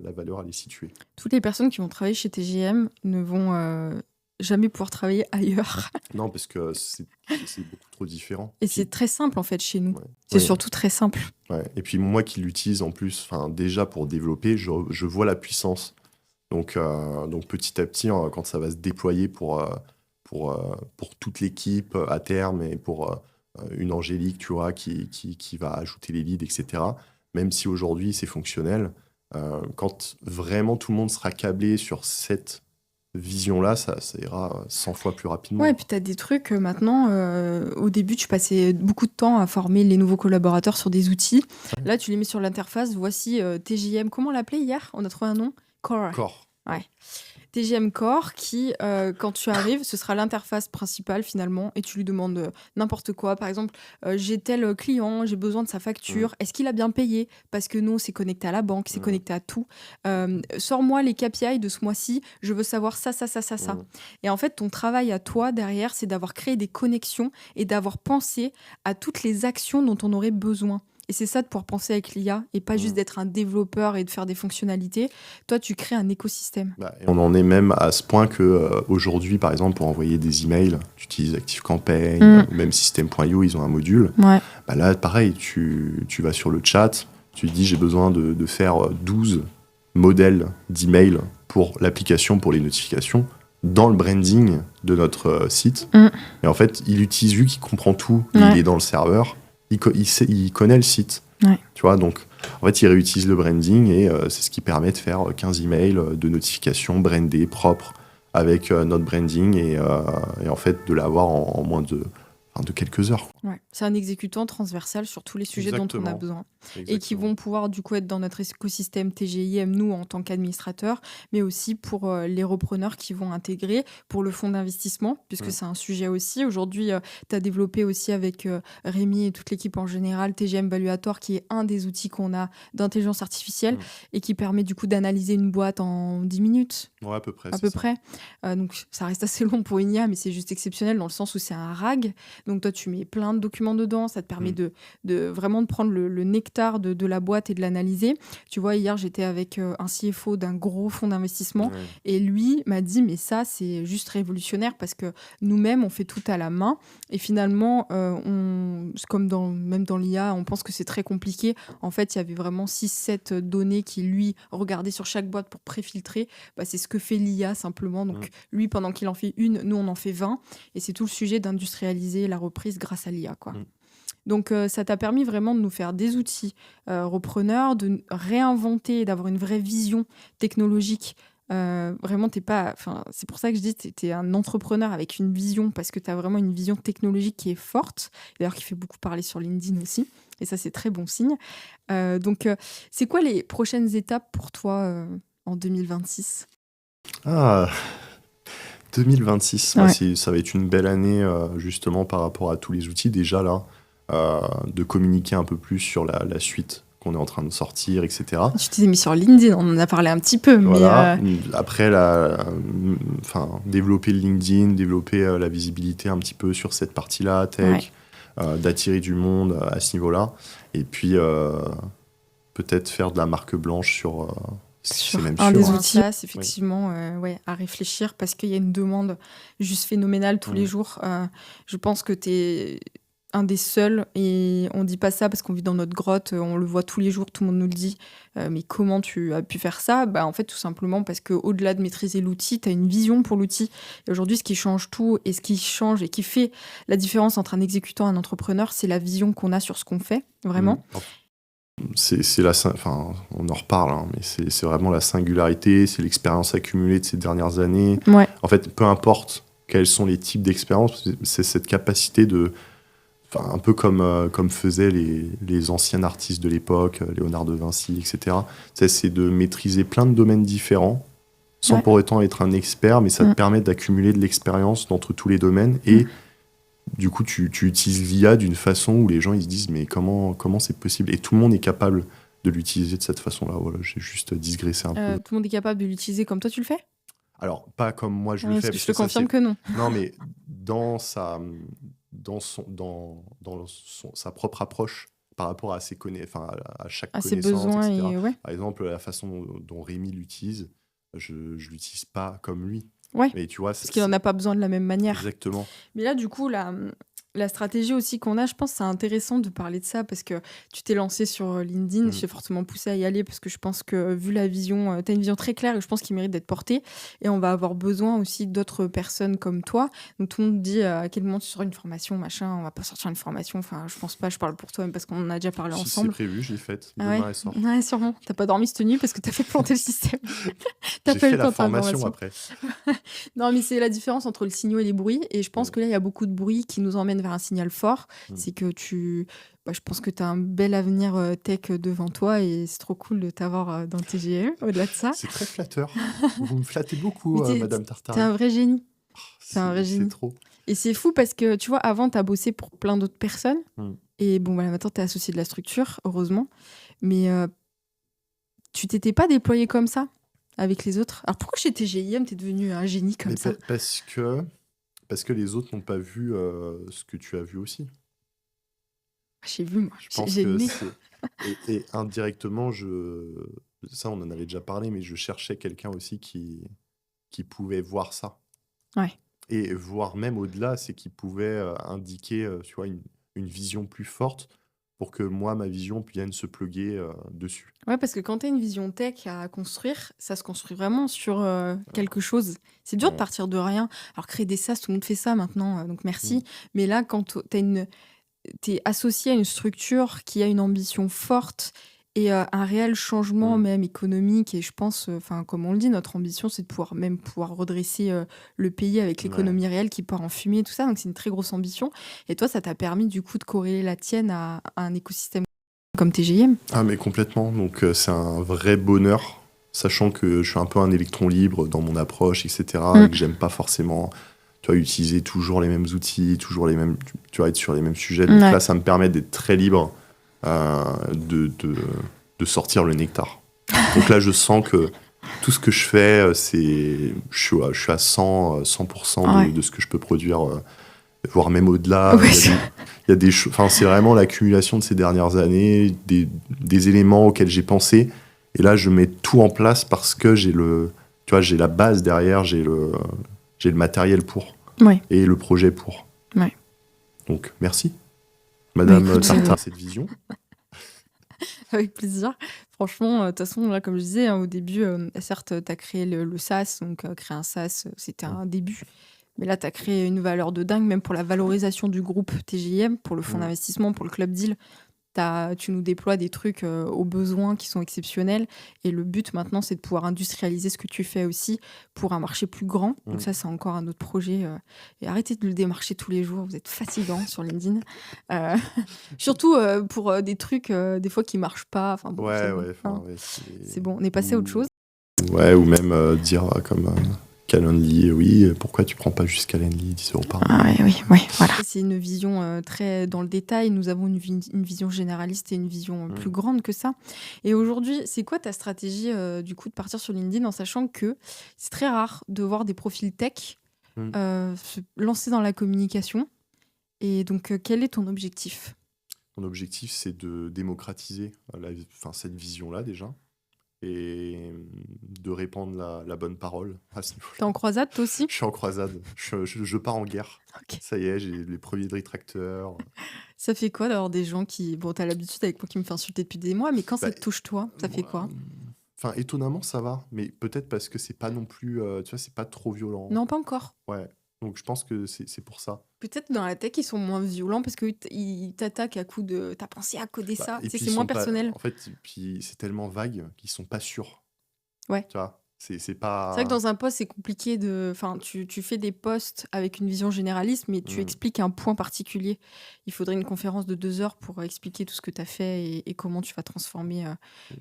la valeur, elle est située. Toutes les personnes qui vont travailler chez TGM ne vont jamais pouvoir travailler ailleurs. Non, parce que c'est beaucoup trop différent. Et c'est très simple en fait chez nous. Ouais. C'est Ouais. surtout très simple. Ouais. Et puis moi qui l'utilise en plus, déjà pour développer, je vois la puissance. Donc petit à petit, quand ça va se déployer pour toute l'équipe à terme et pour une Angélique, tu vois, qui va ajouter les leads, etc. Même si aujourd'hui c'est fonctionnel, quand vraiment tout le monde sera câblé sur cette vision-là, ça ira 100 fois plus rapidement. Ouais, et puis tu as des trucs maintenant. Au début, tu passais beaucoup de temps à former les nouveaux collaborateurs sur des outils. Ouais. Là, tu les mets sur l'interface. Voici TJM. Comment on l'appelait hier? On a trouvé un nom? Core. Corps. Ouais. TGM Core qui, quand tu arrives, ce sera l'interface principale finalement et tu lui demandes n'importe quoi. Par exemple, j'ai tel client, j'ai besoin de sa facture. Est-ce qu'il a bien payé? Parce que nous, c'est connecté à la banque, c'est connecté à tout. Sors-moi les KPI de ce mois-ci, je veux savoir ça. Et en fait, ton travail à toi derrière, c'est d'avoir créé des connexions et d'avoir pensé à toutes les actions dont on aurait besoin. Et c'est ça de pouvoir penser avec l'IA et pas juste d'être un développeur et de faire des fonctionnalités. Toi, tu crées un écosystème. Et on en est même à ce point que aujourd'hui, par exemple, pour envoyer des emails, tu utilises ActiveCampaign, ou même System.io, ils ont un module. Ouais. Là, pareil, tu vas sur le chat, tu dis j'ai besoin de faire 12 modèles d'emails pour l'application, pour les notifications, dans le branding de notre site. Et en fait, il utilise, vu qu'il comprend tout, il est dans le serveur, il connaît le site. Ouais. Tu vois, donc en fait, il réutilise le branding et c'est ce qui permet de faire 15 emails de notification brandés, propres, avec notre branding et en fait de l'avoir en moins de quelques heures. Ouais. C'est un exécutant transversal sur tous les sujets dont on a Exactement. besoin. Exactement. Et qui vont pouvoir du coup être dans notre écosystème TGIM, nous en tant qu'administrateurs, mais aussi pour les repreneurs qui vont intégrer, pour le fonds d'investissement, puisque c'est un sujet aussi. Aujourd'hui, tu as développé aussi avec Rémi et toute l'équipe en général, TGM Valuator, qui est un des outils qu'on a d'intelligence artificielle et qui permet du coup d'analyser une boîte en 10 minutes. Ouais, à peu près. À peu près. Donc ça reste assez long pour une IA, mais c'est juste exceptionnel dans le sens où c'est un RAG. Donc toi, tu mets plein de documents dedans, ça te permet de vraiment de prendre le nectar de la boîte et de l'analyser. Tu vois, hier, j'étais avec un CFO d'un gros fonds d'investissement et lui m'a dit, mais ça, c'est juste révolutionnaire parce que nous-mêmes, on fait tout à la main et finalement, comme même dans l'IA, on pense que c'est très compliqué. En fait, il y avait vraiment 6-7 données qui, lui, regardait sur chaque boîte pour préfiltrer. C'est ce que fait l'IA simplement. Donc, lui, pendant qu'il en fait une, nous, on en fait 20. Et c'est tout le sujet d'industrialiser la reprise grâce à l'IA, quoi. Donc, ça t'a permis vraiment de nous faire des outils repreneurs, de réinventer, d'avoir une vraie vision technologique. Vraiment, t'es pas. C'est pour ça que je dis que t'es un entrepreneur avec une vision, parce que t'as vraiment une vision technologique qui est forte, d'ailleurs qui fait beaucoup parler sur LinkedIn aussi. Et ça, c'est très bon signe. Donc, c'est quoi les prochaines étapes pour toi en 2026? 2026, ça va être une belle année justement par rapport à tous les outils déjà là, de communiquer un peu plus sur la suite qu'on est en train de sortir, etc. Tu t'es mis sur LinkedIn, on en a parlé un petit peu, mais Voilà. Après, développer le LinkedIn, développer la visibilité un petit peu sur cette partie-là, tech, d'attirer du monde à ce niveau-là. Et puis, peut-être faire de la marque blanche sur sur c'est même un sûr, des hein. outils, effectivement, à réfléchir parce qu'il y a une demande juste phénoménale tous les jours. Je pense que tu es un des seuls, et on dit pas ça parce qu'on vit dans notre grotte, on le voit tous les jours, tout le monde nous le dit. Mais comment tu as pu faire ça? En fait, tout simplement parce qu'au-delà de maîtriser l'outil, tu as une vision pour l'outil. Et aujourd'hui, ce qui change tout et ce qui change et qui fait la différence entre un exécutant et un entrepreneur, c'est la vision qu'on a sur ce qu'on fait, vraiment. On en reparle, hein, mais c'est vraiment la singularité, c'est l'expérience accumulée de ces dernières années. Ouais. En fait, peu importe quels sont les types d'expériences, c'est cette capacité de, un peu comme faisaient les anciens artistes de l'époque, Léonard de Vinci, etc. C'est de maîtriser plein de domaines différents, sans pour autant être un expert, mais ça te permet d'accumuler de l'expérience entre tous les domaines. Et du coup, tu utilises l'IA d'une façon où les gens ils se disent mais comment c'est possible? Et tout le monde est capable de l'utiliser de cette façon-là. Voilà, j'ai juste digressé un peu. Tout le monde est capable de l'utiliser comme toi tu le fais? Alors, pas comme moi je le Parce fais. que je parce te que ça, confirme que non. Non, mais dans sa propre approche par rapport à ses à chaque À ses connaissance, besoins etc. et Par exemple, la façon dont Rémi l'utilise, je l'utilise pas comme lui. Ouais, Mais tu vois, parce qu'il en a pas besoin de la même manière. exactement. Mais là, du coup, la stratégie aussi qu'on a, je pense que c'est intéressant de parler de ça parce que tu t'es lancé sur LinkedIn. Je t'ai fortement poussé à y aller parce que je pense que, vu la vision, tu as une vision très claire et je pense qu'il mérite d'être portée. Et on va avoir besoin aussi d'autres personnes comme toi. Donc, tout le monde dit à quel moment tu sors une formation, machin. On va pas sortir une formation. Enfin, je pense pas, je parle pour toi, même parce qu'on en a déjà parlé Si c'est ensemble. prévu, je l'ai faite. Ah Demain, ouais, elle sort. ouais, sûrement. T'as pas dormi cette nuit parce que t'as fait planter le système. T'as J'ai pas eu fait le la temps de faire formation l'information. après. Non, mais c'est la différence entre le signal et les bruits. Et je pense que là, il y a beaucoup de bruits qui nous emmènent vers un signal fort. C'est que je pense que tu as un bel avenir tech devant toi et c'est trop cool de t'avoir dans TGE. Au-delà de ça, C'est très flatteur. Vous me flattez beaucoup, mais Madame t'es Tartare. un vrai génie. T'es un vrai C'est génie. trop. Et c'est fou parce que, tu vois, avant, tu as bossé pour plein d'autres personnes. Mm. Et bon, maintenant, tu es associé de la structure, heureusement. Mais tu t'étais pas déployé comme ça avec les autres. Alors pourquoi chez TGIM, tu es devenu un génie comme Mais ça? parce que les autres n'ont pas vu ce que tu as vu aussi. J'ai vu, moi. Je pense J'ai que le nez. et indirectement, ça on en avait déjà parlé, mais je cherchais quelqu'un aussi qui pouvait voir ça. Ouais. Et voire même au-delà, c'est qui pouvait indiquer tu vois, une vision plus forte pour que moi, ma vision vienne se plugger dessus. Ouais, parce que quand tu as une vision tech à construire, ça se construit vraiment sur quelque chose. C'est dur de Ouais. partir de rien. Alors, créer des SaaS, tout le monde fait ça maintenant, donc merci. Mm. Mais là, quand tu es associé à une structure qui a une ambition forte et un réel changement même économique, et je pense, comme on le dit, notre ambition, c'est de pouvoir redresser le pays avec l'économie réelle qui part en fumée et tout ça. Donc, c'est une très grosse ambition. Et toi, ça t'a permis du coup de corréler la tienne à un écosystème comme TGIM. Ah, mais complètement. Donc, c'est un vrai bonheur, sachant que je suis un peu un électron libre dans mon approche, etc. Et que j'aime pas forcément, tu vois, utiliser toujours les mêmes outils, toujours les mêmes, tu vois, être sur les mêmes sujets. Donc là, ça me permet d'être très libre de sortir le nectar. Donc là, je sens que tout ce que je fais, je suis à 100% de ce que je peux produire, voire même au-delà. Ouais, Il y a des choses. Enfin, c'est vraiment l'accumulation de ces dernières années, des éléments auxquels j'ai pensé. Et là, je mets tout en place parce que j'ai la base derrière, j'ai le matériel pour. Ouais. Et le projet pour. Ouais. Donc, merci, Madame écoute, Tartare, cette vision. Avec plaisir. Franchement, de toute façon, là, comme je disais au début, certes, tu as créé le SaaS, donc créer un SaaS, c'était un début. Mais là, tu as créé une valeur de dingue, même pour la valorisation du groupe TGIM, pour le fonds d'investissement, pour le Club Deal. Tu nous déploies des trucs aux besoins qui sont exceptionnels. Et le but maintenant, c'est de pouvoir industrialiser ce que tu fais aussi pour un marché plus grand. Donc ça, c'est encore un autre projet. Et arrêtez de le démarcher tous les jours. Vous êtes fatigant sur LinkedIn. Surtout pour des trucs, des fois, qui ne marchent pas. Enfin, bon, c'est bon. c'est C'est bon, on est passé à autre chose. Ouais, ou même dire comme Calendly, oui. Pourquoi tu prends pas juste Calendly, 10 € par mois? Ah oui, oui, voilà. C'est une vision très dans le détail. Nous avons une vision généraliste et une vision plus grande que ça. Et aujourd'hui, c'est quoi ta stratégie du coup de partir sur LinkedIn en sachant que c'est très rare de voir des profils tech Mm. se lancer dans la communication. Et donc, quel est ton objectif? Mon objectif, c'est de démocratiser cette vision-là déjà et de répandre la bonne parole à ce T'es niveau-là. en croisade toi aussi? Je suis en croisade, je pars en guerre. Ok. Ça y est, j'ai les premiers détracteurs. Ça fait quoi d'avoir des gens qui... Bon, t'as l'habitude avec moi qui me fait insulter depuis des mois, mais quand ça Bah, te touche toi, ça fait quoi? Enfin, étonnamment, ça va, mais peut-être parce que c'est pas non plus, tu vois, c'est pas trop violent. Non, pas encore. Ouais, donc je pense que c'est pour ça. Peut-être dans la tech, ils sont moins violents parce qu'ils t'attaquent à coups de «t'as pensé à coder ça». Et Tu sais, puis c'est ils moins sont pas, personnel. en fait, puis c'est tellement vague qu'ils sont pas sûrs, Ouais. tu vois. C'est C'est vrai que pas. dans un post, c'est compliqué de... Enfin, tu fais des posts avec une vision généraliste, mais tu Mm. expliques un point particulier. Il faudrait une conférence de 2 heures pour expliquer tout ce que tu as fait et comment tu vas transformer,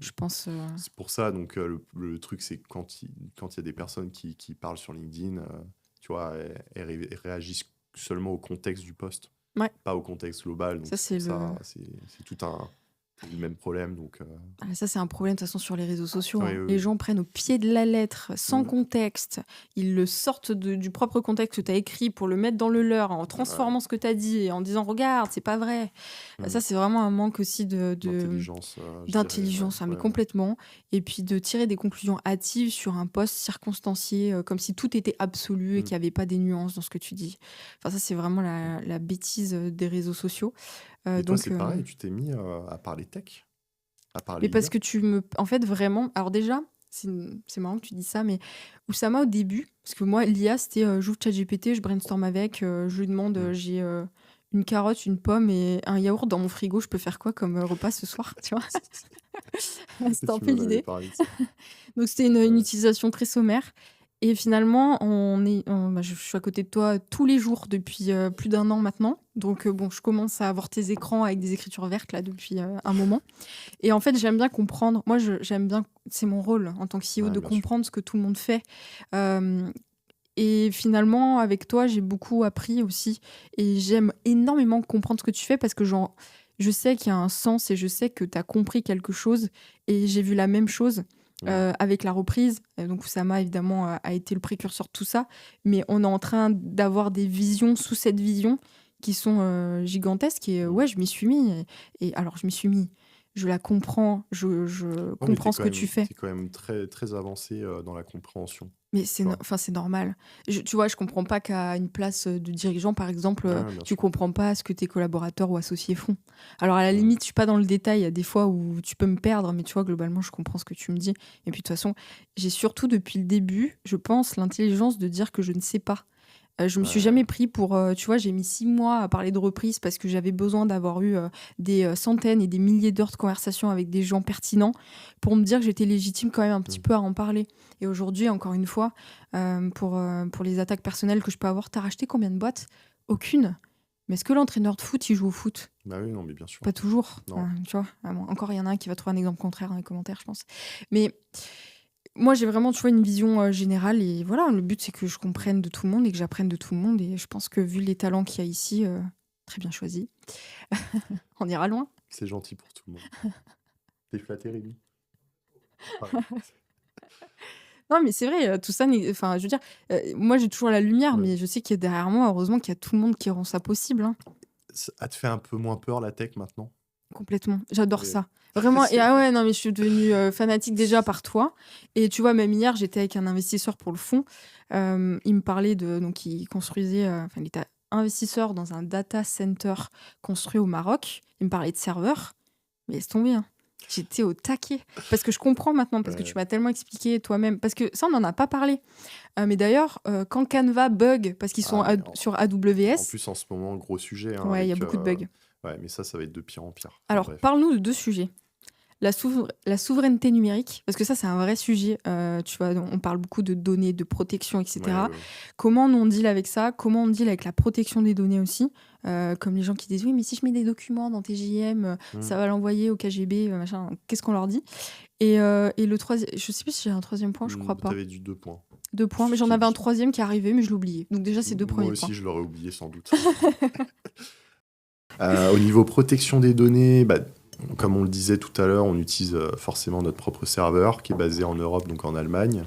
je pense... C'est pour ça, donc le truc, c'est que quand il y a des personnes qui parlent sur LinkedIn, tu vois, elles réagissent seulement au contexte du post, Ouais. pas au contexte global. Donc Ça, c'est c'est pour le... ça, c'est tout le même problème. Donc, Ah, ça, c'est un problème de toute façon sur les réseaux sociaux. oui, hein. oui, Les oui. gens prennent au pied de la lettre, sans Mm. contexte. Ils le sortent du propre contexte que tu as écrit pour le mettre dans le leur, en transformant ce que tu as dit et en disant «Regarde, c'est pas vrai». Mm. Ça, c'est vraiment un manque aussi D'intelligence, je d'intelligence, dirais, mais ouais. complètement. Et puis de tirer des conclusions hâtives sur un post circonstancié, comme si tout était absolu et qu'il n'y avait pas des nuances dans ce que tu dis. Enfin, ça, c'est vraiment la bêtise des réseaux sociaux. Et toi, Donc, c'est pareil, tu t'es mis à parler tech, à parler mais parce IA. que tu me... En fait, vraiment... Alors déjà, c'est marrant que tu dis ça, mais Oussama, au début, parce que moi, l'IA, c'était j'ouvre ChatGPT, je brainstorm avec, je lui demande, j'ai une carotte, une pomme et un yaourt dans mon frigo, je peux faire quoi comme repas ce soir, tu vois? C'était un Tu peu m'en avais l'idée. parlé de ça. Donc c'était une utilisation très sommaire. Et finalement, je suis à côté de toi tous les jours depuis plus d'1 an maintenant. Donc bon, je commence à avoir tes écrans avec des écritures vertes là depuis un moment. Et en fait, j'aime bien comprendre. Moi, j'aime bien, c'est mon rôle en tant que CEO Ouais, de bien sûr. comprendre ce que tout le monde fait. Et finalement, avec toi, j'ai beaucoup appris aussi. Et j'aime énormément comprendre ce que tu fais parce que je sais qu'il y a un sens et je sais que tu as compris quelque chose. Et j'ai vu la même chose avec la reprise. Donc, Oussama, évidemment, a été le précurseur de tout ça. Mais on est en train d'avoir des visions sous cette vision qui sont gigantesques. Et ouais, je m'y suis mis. Et alors, je m'y suis mis. Je la comprends. Je Ouais, mais comprends ce que tu fais. t'es quand même très, très avancé dans la compréhension. Mais Tu vois. c'est normal. Tu vois, je comprends pas qu'à une place de dirigeant, par exemple, Ouais, bien tu sûr. comprends pas ce que tes collaborateurs ou associés font. Alors, à la limite, je suis pas dans le détail. Il y a des fois où tu peux me perdre, mais tu vois, globalement, je comprends ce que tu me dis. Et puis, de toute façon, j'ai surtout, depuis le début, je pense, l'intelligence de dire que je ne sais pas. Je me suis jamais pris pour... tu vois, j'ai mis 6 mois à parler de reprise parce que j'avais besoin d'avoir eu des centaines et des milliers d'heures de conversation avec des gens pertinents pour me dire que j'étais légitime quand même un petit peu à en parler. Et aujourd'hui, encore une fois, pour les attaques personnelles que je peux avoir, t'as racheté combien de boîtes? Aucune. Mais est-ce que l'entraîneur de foot, il joue au foot? Bah oui, non, mais bien sûr. Pas toujours. Non. Tu vois, bon, encore, il y en a un qui va trouver un exemple contraire dans les commentaires, je pense. Mais... Moi, j'ai vraiment, tu vois, une vision générale et voilà, le but, c'est que je comprenne de tout le monde et que j'apprenne de tout le monde et je pense que vu les talents qu'il y a ici, très bien choisi, on ira loin. C'est gentil pour tout le monde. T'es flatté, Rémi? Non, mais c'est vrai, tout ça, enfin, je veux dire, moi, j'ai toujours la lumière, mais je sais qu'il y a derrière moi, heureusement qu'il y a tout le monde qui rend ça possible. Hein. Ça te fait un peu moins peur, la tech, maintenant? Complètement, j'adore Et- ça. Vraiment, et ah ouais, non, mais je suis devenue fanatique déjà par toi. Et tu vois, même hier, j'étais avec un investisseur pour le fonds. Il me parlait donc il construisait, enfin, il était investisseur dans un data center construit au Maroc. Il me parlait de serveurs, mais laisse tomber. Hein. J'étais au taquet. Parce que je comprends maintenant, parce que tu m'as tellement expliqué toi-même. Parce que ça, on n'en a pas parlé. Mais d'ailleurs, quand Canva bug, parce qu'ils sont sur AWS. En plus, en ce moment, gros sujet. Hein, ouais, il y a beaucoup de bugs. Ouais, mais ça va être de pire en pire. Enfin, Alors, bref. parle-nous de 2 sujets. La souveraineté numérique, parce que ça, c'est un vrai sujet. Tu vois, on parle beaucoup de données, de protection, etc. Ouais. Comment nous, on deal avec ça? Comment on deal avec la protection des données aussi? Comme les gens qui disent, oui, mais si je mets des documents dans TJM, ça va l'envoyer au KGB, machin. Qu'est-ce qu'on leur dit? Et le troisième, je sais plus si j'ai un troisième point, je crois pas. T'avais dit 2 points. 2 points, mais j'en qui est avais un bi- troisième qui est arrivé, mais je l'ai oublié. Donc déjà, c'est 2 Moi premiers aussi, points. je l'aurais oublié sans doute. Au niveau protection des données, bah, comme on le disait tout à l'heure, on utilise forcément notre propre serveur qui est basé en Europe, donc en Allemagne.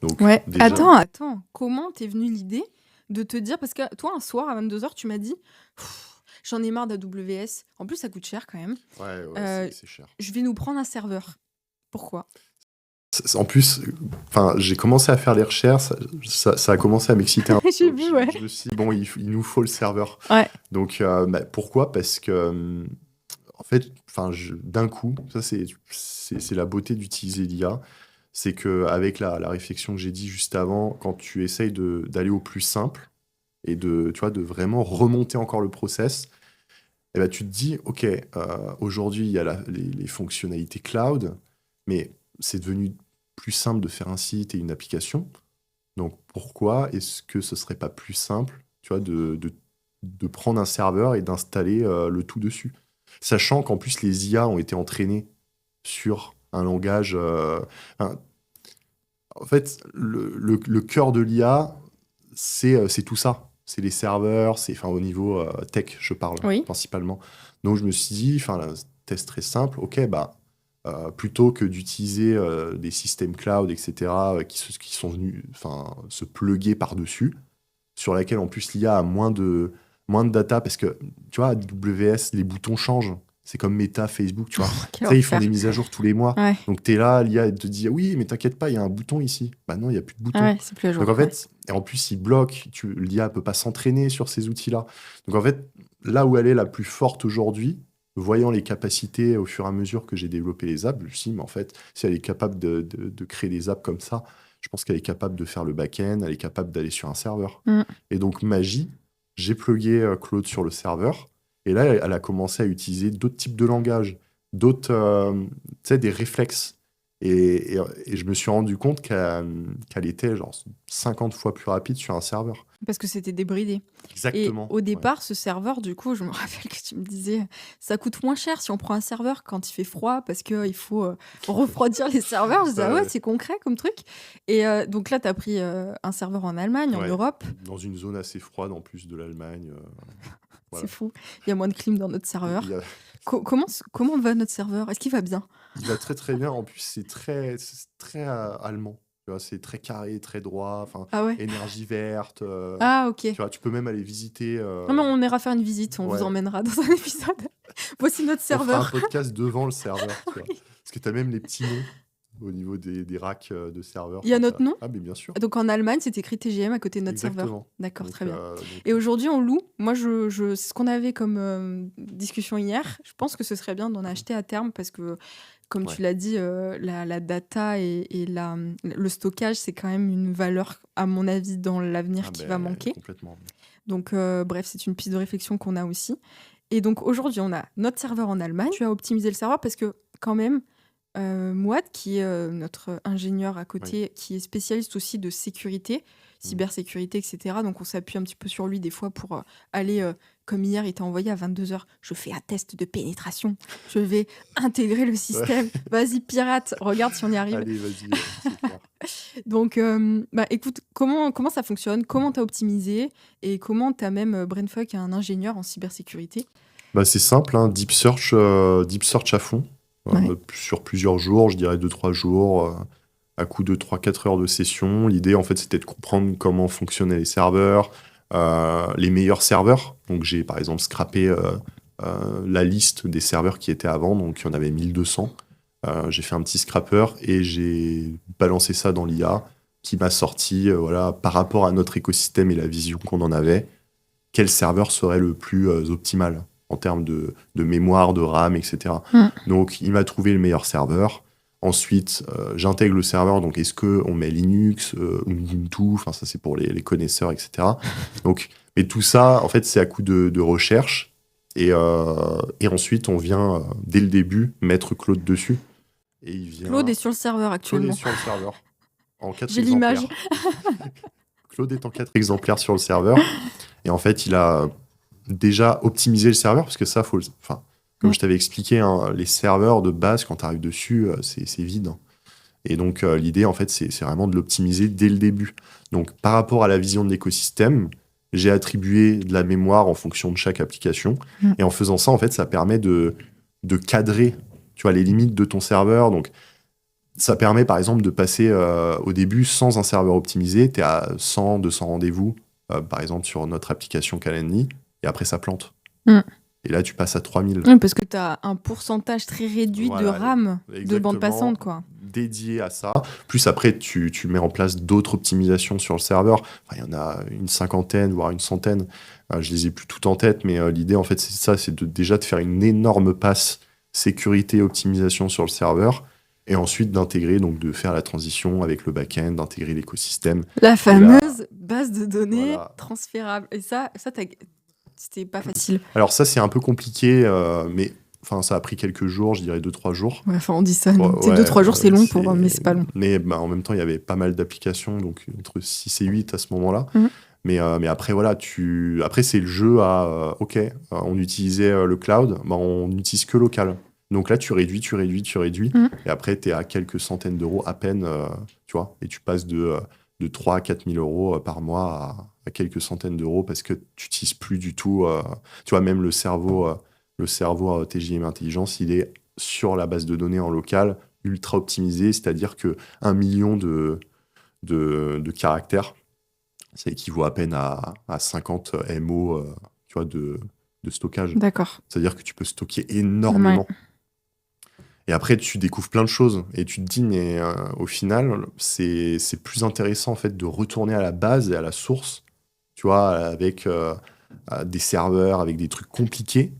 Donc Ouais. déjà, Attends. Comment t'es venue l'idée de te dire... Parce que toi, un soir, à 22h, tu m'as dit, Pff, j'en ai marre d'AWS. En plus, ça coûte cher quand même. ouais, Euh, c'est cher. Je vais nous prendre un serveur. Pourquoi? En plus, enfin, j'ai commencé à faire les recherches, ça a commencé à m'exciter un peu. J'ai Donc, vu, ouais. je me suis dit, bon, il nous faut le serveur. Ouais. Donc, bah, pourquoi? Parce que, en fait, enfin, d'un coup, ça, c'est la beauté d'utiliser l'IA, c'est qu'avec la réflexion que j'ai dit juste avant, quand tu essayes d'aller au plus simple et tu vois, de vraiment remonter encore le process, eh ben, tu te dis, OK, aujourd'hui, il y a les fonctionnalités cloud, mais c'est devenu plus simple de faire un site et une application. Donc, pourquoi est-ce que ce serait pas plus simple, tu vois, de prendre un serveur et d'installer le tout dessus? Sachant qu'en plus, les IA ont été entraînés sur un langage... enfin, en fait, le cœur de l'IA, c'est tout ça. C'est les serveurs, enfin, au niveau tech, je parle Oui. principalement. Donc, je me suis dit, enfin, un test très simple, OK, bah, plutôt que d'utiliser des systèmes cloud, etc., qui sont venus se plugger par-dessus, sur laquelle en plus l'IA a moins de data, parce que, tu vois, AWS, les boutons changent. C'est comme Meta, Facebook, tu vois. Quel Ça, ils font enfer. des mises à jour tous les mois. Ouais. Donc, tu es là, l'IA, elle te dit, oui, mais t'inquiète pas, il y a un bouton ici. Bah non, il n'y a plus de bouton. Ah ouais, c'est plus à jour. Donc en ouais. fait, et en plus, il bloque, l'IA ne peut pas s'entraîner sur ces outils-là. Donc en fait, là où elle est la plus forte aujourd'hui, voyant les capacités au fur et à mesure que j'ai développé les apps, je me suis dit, mais en fait, si elle est capable de créer des apps comme ça, je pense qu'elle est capable de faire le back-end, elle est capable d'aller sur un serveur. Mm. Et donc, magie, j'ai plugué Claude sur le serveur, et là, elle a commencé à utiliser d'autres types de langages, d'autres, tu sais, des réflexes. Et je me suis rendu compte qu'elle était genre 50 fois plus rapide sur un serveur. Parce que c'était débridé. Exactement. Et au départ, ce serveur, du coup, je me rappelle que tu me disais, ça coûte moins cher si on prend un serveur quand il fait froid, parce qu'il faut refroidir les serveurs. Je disais, ah ouais, Ouais. c'est concret comme truc. Et donc là, tu as pris un serveur en Allemagne, en Ouais. Europe. Dans une zone assez froide en plus de l'Allemagne. Voilà. C'est fou. Il y a moins de clim dans notre serveur. Il, y a- Comment va notre serveur? Est-ce qu'il va bien? il va très très bien. En plus, c'est très allemand. Tu vois, c'est très carré, très droit. Enfin, Ah ouais. énergie verte. Ah ok. Tu vois, tu peux même aller visiter. Non mais on ira faire une visite, on ouais. vous emmènera dans un épisode. Voici notre On fera un serveur. podcast devant le serveur. Tu vois. Parce que tu as même les petits noms au niveau des racks de serveurs. Il y a Enfin, notre nom? Ah, mais bien sûr. Donc en Allemagne, c'est écrit TGM à côté de notre serveur. Exactement. D'accord, Donc, très bien. donc, Et aujourd'hui, on loue. Moi, c'est ce qu'on avait comme discussion hier. Je pense que ce serait bien d'en acheter à terme parce que, comme Ouais. tu l'as dit, la data et le stockage, c'est quand même une valeur, à mon avis, dans l'avenir ah qui ben, va manquer. Complètement. Donc, bref, c'est une piste de réflexion qu'on a aussi. Et donc, aujourd'hui, on a notre serveur en Allemagne. Tu as optimisé le serveur parce que, quand même, Mouad, qui est notre ingénieur à côté, qui est spécialiste aussi de sécurité, cybersécurité, etc. Donc, on s'appuie un petit peu sur lui des fois pour aller, comme hier, il t'a envoyé à 22h. Je fais un test de pénétration. Je vais intégrer le système. Vas-y, pirate, regarde si on y arrive. Allez, vas-y. C'est clair. Donc, écoute, comment ça fonctionne? Comment t'as optimisé? Et comment t'as même brainfuck un ingénieur en cybersécurité? Bah, c'est simple, hein, deep search à fond, sur plusieurs jours, je dirais 2-3 jours, à coup de 3-4 heures de session. L'idée, en fait, c'était de comprendre comment fonctionnaient les serveurs, les meilleurs serveurs. Donc, j'ai, par exemple, scrappé la liste des serveurs qui étaient avant, donc il y en avait 1200. J'ai fait un petit scrapper et j'ai balancé ça dans l'IA qui m'a sorti, voilà, par rapport à notre écosystème et la vision qu'on en avait, quel serveur serait le plus optimal en termes de mémoire, de RAM, etc. Donc, il m'a trouvé le meilleur serveur. Ensuite, j'intègre le serveur. Donc, est-ce qu'on met Linux, Ubuntu? Enfin, ça, c'est pour les connaisseurs, etc. Donc, mais tout ça, en fait, c'est à coup de recherche. Et ensuite, on vient, dès le début, mettre Claude dessus. Et il vient... Claude est sur le serveur Claude actuellement. est sur le serveur. En 4 J'ai l'image. Claude est en 4 exemplaires sur le serveur. Et en fait, il a déjà optimisé le serveur, parce que ça, comme je t'avais expliqué, hein, les serveurs de base, quand tu arrives dessus, c'est vide. Et donc, l'idée, en fait, c'est vraiment de l'optimiser dès le début. Donc, par rapport à la vision de l'écosystème, j'ai attribué de la mémoire en fonction de chaque application. Mm. Et en faisant ça, en fait, ça permet de cadrer, tu vois, les limites de ton serveur. Donc, ça permet, par exemple, de passer au début sans un serveur optimisé. Tu es à 100, 200 rendez-vous, par exemple, sur notre application Calendly, et après, ça plante. Mm. Et là, tu passes à 3000. Oui, parce que tu as un pourcentage très réduit de Voilà, RAM, de exactement. bande passante, quoi. Dédié à ça. Plus après, tu mets en place d'autres optimisations sur le serveur. Enfin, il y en a une cinquantaine, voire une centaine. Je les ai plus toutes en tête, mais l'idée, en fait, c'est ça, c'est déjà de faire une énorme passe sécurité et optimisation sur le serveur, et ensuite d'intégrer, donc de faire la transition avec le back-end, d'intégrer l'écosystème. La fameuse base de données Voilà. transférable. Et ça c'était pas facile. Alors ça, c'est un peu compliqué, mais enfin, ça a pris quelques jours, je dirais 2-3 jours. Ouais, enfin, on dit ça. donc, Ouais, 2-3 jours, c'est long, mais c'est pas long. Mais en même temps, il y avait pas mal d'applications, donc entre 6 et 8 à ce moment-là. Mhm. Mais après, voilà, après, c'est le jeu à OK, on utilisait le cloud, on n'utilise que local. Donc là, tu réduis. Mhm. Et après, tu es à quelques centaines d'euros à peine, tu vois. Et tu passes de 3 à 4 000 euros par mois à quelques centaines d'euros parce que tu n'utilises plus du tout. Tu vois, même le cerveau TJM Intelligence, il est sur la base de données en local, ultra optimisé, c'est-à-dire que 1 million de caractères, ça équivaut à peine à 50 MO tu vois, de stockage. D'accord. C'est-à-dire que tu peux stocker énormément. Ouais. Et après, tu découvres plein de choses. Et tu te dis, mais au final, c'est plus intéressant en fait de retourner à la base et à la source, tu vois, avec des serveurs, avec des trucs compliqués,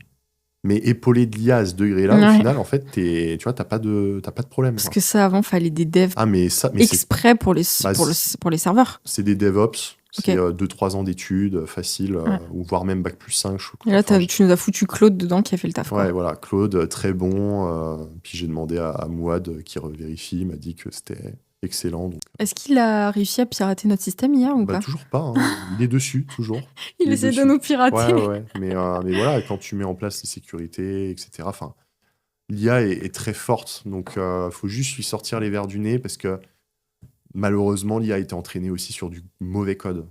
mais épaulé de l'IA à ce degré-là, Ouais. au final, en fait, tu vois, t'as pas de problème. Parce quoi. que ça, avant, fallait des devs Ah, mais c'est exprès pour les serveurs. c'est des DevOps. Ok. C'est 2-3 ans d'études, facile, Ouais. ou voire même Bac+5. Et là, Enfin, tu nous as foutu Claude dedans qui a fait le taf. quoi. ouais, voilà, Claude, très bon. Puis j'ai demandé à Mouad qui revérifie, il m'a dit que c'était excellent. Donc, Est-ce qu'il a réussi à pirater notre système hier ou bah, pas toujours pas, hein. Il est dessus, toujours. Il est essaie de dessus. nous pirater. Ouais. Mais voilà, quand tu mets en place les sécurités, etc., enfin, l'IA est très forte. Donc, faut juste lui sortir les vers du nez parce que malheureusement, l'IA a été entraînée aussi sur du mauvais code.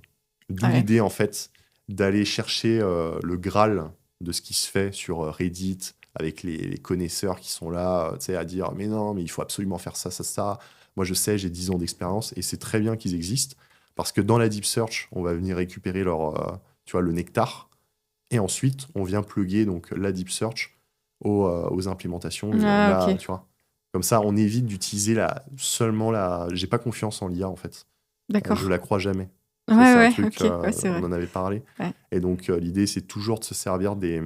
D'où Ouais. l'idée, en fait, d'aller chercher le Graal de ce qui se fait sur Reddit, avec les connaisseurs qui sont là, tu sais, à dire « Mais non, mais il faut absolument faire ça, ça, ça. Moi, je sais, j'ai 10 ans d'expérience. » Et c'est très bien qu'ils existent, parce que dans la Deep Search, on va venir récupérer tu vois, le nectar, et ensuite, on vient plugger donc, la Deep Search aux implémentations. Et Ah, ok. tu vois. Comme ça, on évite d'utiliser seulement la... J'ai pas confiance en l'IA, en fait. D'accord. Je la crois jamais. Ça, Ouais, c'est un ouais, truc, ok. Ouais, c'est vrai. on en avait parlé. Ouais. Et donc, l'idée, c'est toujours de se servir des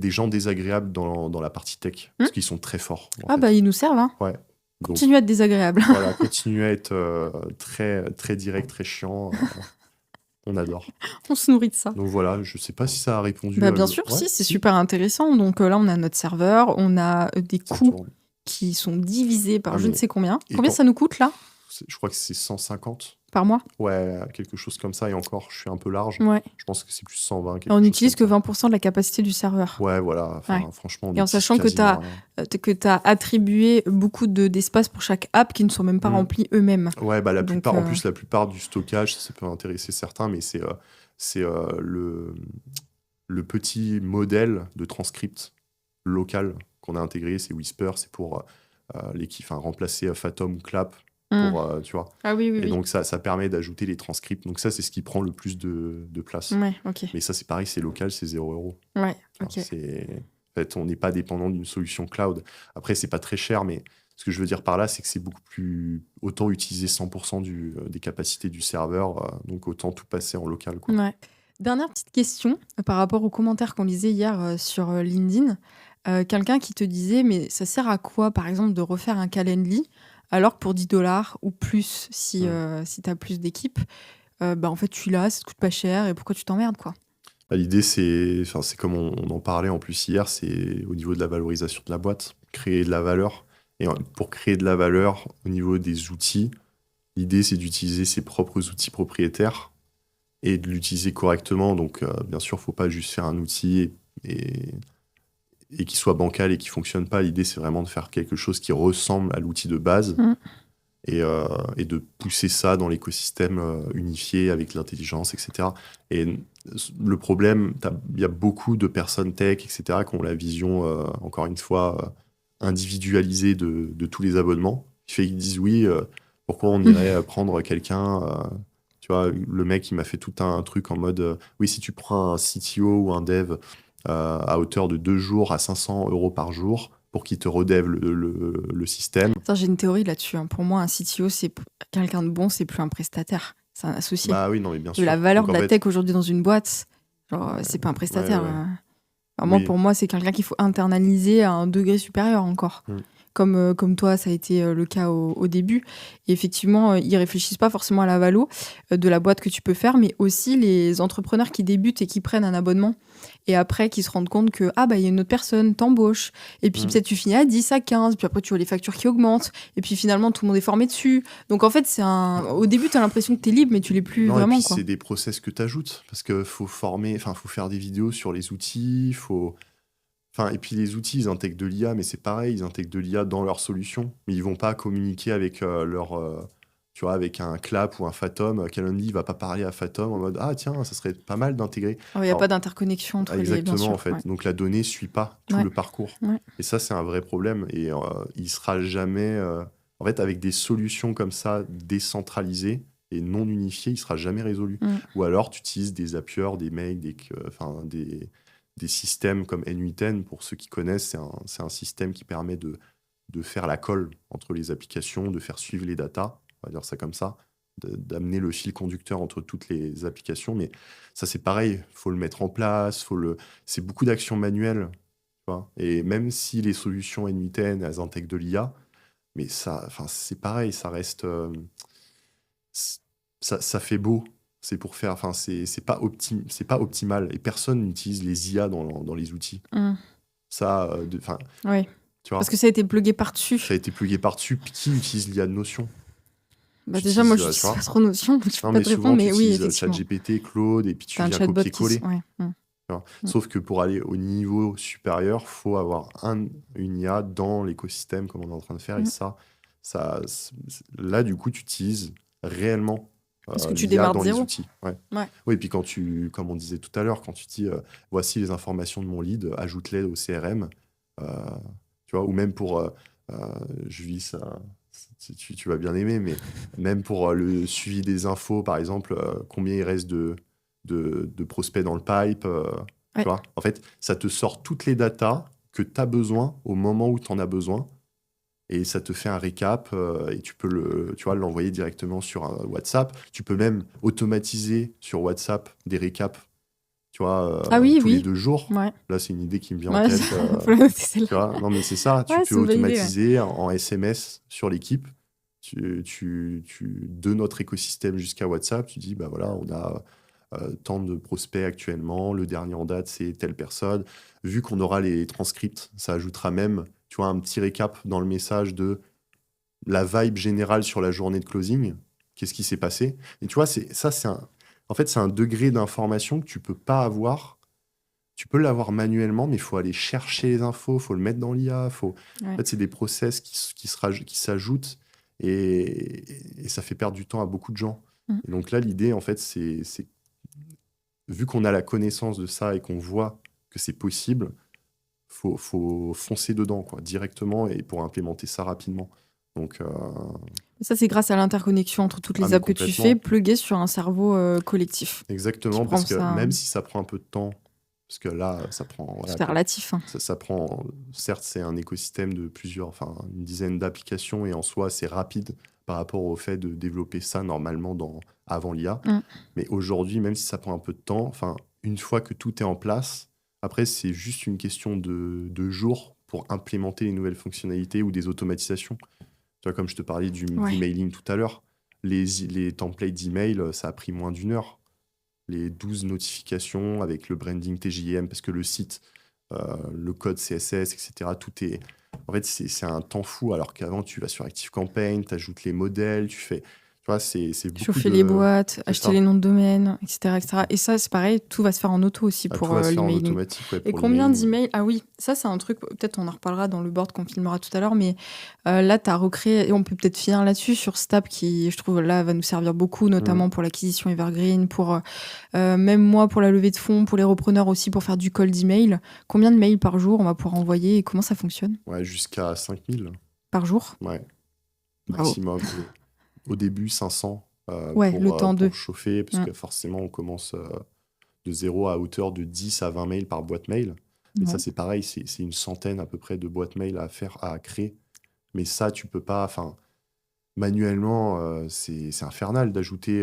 gens désagréables dans la partie tech, parce qu'ils sont très forts. en Ah, fait. bah, ils nous servent. Hein. Ouais. Donc, Continue à être désagréable. voilà, continuer à être très, très direct, très chiant. On adore. On se nourrit de ça. Donc voilà, je sais pas si ça a répondu. Bah, bien sûr, Ouais, si, c'est super intéressant. Donc là, on a notre serveur, on a des ça coûts tourne. qui sont divisés par Ah, je ne mais- sais combien. et Combien quand- ça nous coûte là Je crois que c'est 150. par mois? Ouais, quelque chose comme ça. Et encore, je suis un peu large. Ouais. Je pense que c'est plus 120. Et on n'utilise que 20% de la capacité du serveur. Ouais, voilà. Enfin, Ouais. franchement, on Et en utilise sachant que quasiment tu as attribué beaucoup d'espace pour chaque app qui ne sont même pas remplis eux-mêmes. rien. Ouais, bah, Donc, en plus, la plupart du stockage, ça peut intéresser certains, mais c'est le petit modèle de transcript local qu'on a intégré, c'est Whisper, c'est pour remplacer Fathom ou Clap, pour, tu vois. Ah oui, oui, Et oui. donc, ça permet d'ajouter les transcripts. Donc, ça, c'est ce qui prend le plus de place. Ouais, ok. Mais ça, c'est pareil, c'est local, c'est 0 €. Ouais, Enfin, ok. En fait, on n'est pas dépendant d'une solution cloud. Après, c'est pas très cher, mais ce que je veux dire par là, c'est que c'est beaucoup plus... Autant utiliser 100% des capacités du serveur, donc autant tout passer en local, quoi. Ouais. Dernière petite question par rapport aux commentaires qu'on lisait hier sur LinkedIn. Quelqu'un qui te disait, mais ça sert à quoi, par exemple, de refaire un Calendly alors que pour 10 $ ou plus, si tu as plus d'équipes, bah, en fait, tu l'as, ça te coûte pas cher et pourquoi tu t'emmerdes, quoi? Bah, l'idée, c'est comme on en parlait en plus hier, c'est au niveau de la valorisation de la boîte, créer de la valeur. Et pour créer de la valeur au niveau des outils, l'idée, c'est d'utiliser ses propres outils propriétaires et de l'utiliser correctement. Donc, bien sûr, il ne faut pas juste faire un outil et et qui soit bancal et qui fonctionne pas. L'idée, c'est vraiment de faire quelque chose qui ressemble à l'outil de base Mm. et de pousser ça dans l'écosystème unifié avec l'intelligence, etc. Et le problème, il y a beaucoup de personnes tech, etc., qui ont la vision, encore une fois, individualisée de tous les abonnements. Qui fait qu'ils disent oui, pourquoi on irait prendre quelqu'un tu vois, le mec, il m'a fait tout un truc en mode oui, si tu prends un CTO ou un dev à hauteur de 2 jours à 500 € par jour pour qu'il te redève le système. Ça, j'ai une théorie là-dessus, hein. Pour moi, un CTO, quelqu'un de bon, c'est plus un prestataire, c'est un associé. Bah oui, non, mais bien De sûr. la valeur Donc, de en la fait, tech aujourd'hui dans une boîte, genre, c'est pas un prestataire. ouais. Vraiment, Oui. pour moi, c'est quelqu'un qu'il faut internaliser à un degré supérieur encore. Mm. Comme toi, ça a été le cas au début. Et effectivement, ils réfléchissent pas forcément à la valo de la boîte que tu peux faire, mais aussi les entrepreneurs qui débutent et qui prennent un abonnement et après qui se rendent compte que il y a une autre personne, t'embauches. Et puis Mm. peut-être tu finis à 10, à 15, puis après tu vois les factures qui augmentent. Et puis finalement, tout le monde est formé dessus. Donc en fait, au début, tu as l'impression que tu es libre, mais tu l'es plus Non, et vraiment. puis Quoi. c'est des process que tu ajoutes parce qu'il faut former, enfin, faut faire des vidéos sur les outils, et puis les outils, ils intègrent de l'IA, mais c'est pareil, ils intègrent de l'IA dans leur solution, mais ils vont pas communiquer avec tu vois, avec un Clap ou un Fathom. Calendly va pas parler à Fathom en mode ah tiens, ça serait pas mal d'intégrer. Il n'y a Alors, pas d'interconnexion entre les, bien exactement sûr. en fait. Ouais. Donc la donnée suit pas tout Ouais. le parcours. Ouais. Et ça, c'est un vrai problème. Et il sera jamais. En fait, avec des solutions comme ça, décentralisées et non unifiées, il sera jamais résolu. Mm. Ou alors, tu utilises des Zapier, des Make, des systèmes comme N8N. Pour ceux qui connaissent, c'est un système qui permet de faire la colle entre les applications, de faire suivre les datas, on va dire ça comme ça, d'amener le fil conducteur entre toutes les applications. Mais ça, c'est pareil, il faut le mettre en place, c'est beaucoup d'actions manuelles. Tu vois. Et même si les solutions N8N, elles intègrent de l'IA, mais c'est pareil, ça reste... ça fait beau. C'est pour faire... c'est pas optimal. Et personne n'utilise les IA dans les outils. Mm. Ça, Oui. tu vois, Parce que ça a été plugué par-dessus. ça a été plugué par-dessus. Qui utilise l'IA de Notion? Bah Tu déjà, moi, utilises, je tu vois. suis pas trop notion, donc je peux Non, pas mais te souvent, répondre, tu mais oui, utilises effectivement. ChatGPT, Claude, et puis tu T'as un viens chatbot copier-coller. ouais. Tu vois. Sauf que pour aller au niveau supérieur, il faut avoir une IA dans l'écosystème, comme on est en train de faire. Et là, du coup, tu utilises réellement Parce que tu l'IA démarres dans de les zéro. outils. Ouais. Ouais. Oui, et puis comme on disait tout à l'heure, quand tu dis voici les informations de mon lead, ajoute-les au CRM. Tu vois, ou même pour Julie, ça, tu vas bien aimer, mais même pour le suivi des infos, par exemple, combien il reste de prospects dans le pipe, Ouais. tu vois. En fait, ça te sort toutes les datas que tu as besoin au moment où tu en as besoin, et ça te fait un récap, et tu peux l'envoyer directement sur un WhatsApp. Tu peux même automatiser sur WhatsApp des récaps, tu vois, Oui, tous les oui. 2 jours. Ouais. Là, c'est une idée qui me vient en Ouais, tête. faut la noter, celle-là. Tu vois, non, mais c'est ça, tu Ouais, peux c'est une bonne idée, ouais. automatiser en SMS sur l'équipe. De notre écosystème jusqu'à WhatsApp, tu dis, bah voilà, on a tant de prospects actuellement, le dernier en date, c'est telle personne. Vu qu'on aura les transcripts, ça ajoutera même, tu vois, un petit récap dans le message de la vibe générale sur la journée de closing. Qu'est-ce qui s'est passé? Et tu vois, en fait, c'est un degré d'information que tu peux pas avoir. Tu peux l'avoir manuellement, mais il faut aller chercher les infos, il faut le mettre dans l'IA. En Ouais. fait, c'est des process qui s'ajoutent et ça fait perdre du temps à beaucoup de gens. Mhm. Et donc là, l'idée, en fait, c'est vu qu'on a la connaissance de ça et qu'on voit que c'est possible, faut foncer dedans, quoi, directement, et pour implémenter ça rapidement. Donc, Ça, c'est grâce à l'interconnexion entre toutes les mais apps que tu complètement. fais, pluguées sur un cerveau collectif. exactement, Qui parce prend que ça- même si ça prend un peu de temps, parce que là, ça prend... voilà, C'est relatif. Hein. ça prend, certes, c'est un écosystème de une dizaine d'applications, et en soi, c'est rapide par rapport au fait de développer ça normalement avant l'IA. Mm. Mais aujourd'hui, même si ça prend un peu de temps, une fois que tout est en place, après, c'est juste une question de jours pour implémenter les nouvelles fonctionnalités ou des automatisations. Tu vois, comme je te parlais du mailing tout à l'heure, les templates d'email, ça a pris moins d'1 heure. Les 12 notifications avec le branding TJM, parce que le site, le code CSS, etc., tout est... En fait, c'est un temps fou, alors qu'avant, tu vas sur ActiveCampaign, tu ajoutes les modèles, tu Tu vois, c'est beaucoup Chauffer les de. boîtes, C'est acheter ça. les noms de domaine, etc., etc. Et ça, c'est pareil, tout va se faire en auto aussi Tout pour va se faire en l'emailing. automatique, ouais, Et pour combien l'email. d'emails? Ah oui, ça c'est un truc, peut-être on en reparlera dans le board qu'on filmera tout à l'heure, mais là tu as recréé, et on peut peut-être finir là-dessus sur Snap qui, je trouve, là va nous servir beaucoup, notamment pour l'acquisition Evergreen, pour même moi pour la levée de fonds, pour les repreneurs aussi, pour faire du cold email. Combien de mails par jour on va pouvoir envoyer et comment ça fonctionne? Ouais, jusqu'à 5000. Par jour? Ouais, Bravo. maximum. Au début, 500 Ouais, le temps de. pour chauffer, parce Mm. que forcément, on commence de 0 à hauteur de 10 à 20 mails par boîte mail. Et ça, Ouais. c'est pareil, c'est une centaine à peu près de boîtes mail à faire, à créer. Mais ça, tu peux pas, enfin, manuellement, c'est infernal d'ajouter,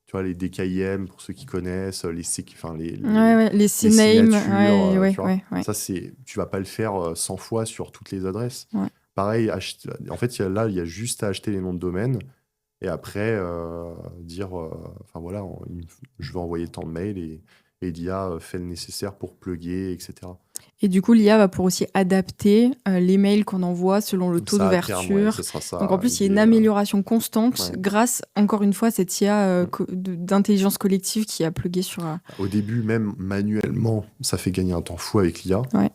tu vois, les DKIM, pour ceux qui connaissent, les, enfin, Ouais, les les CNAME, signatures, ouais, tu vois. ouais. Ça, tu vas pas le faire 100 fois sur toutes les adresses. Ouais. Pareil, en fait, là, il y a juste à acheter les noms de domaine et après dire, enfin voilà, je vais envoyer tant de mails et l'IA fait le nécessaire pour plugger, etc. Et du coup, l'IA va pouvoir aussi adapter les mails qu'on envoie selon le Comme taux ça, à terme, ouais, d'ouverture. ce sera ça. Donc en plus, il y a une amélioration constante Ouais. grâce, encore une fois, à cette IA d'intelligence collective qui a plugué sur... Au début, même manuellement, ça fait gagner un temps fou avec l'IA. Ouais.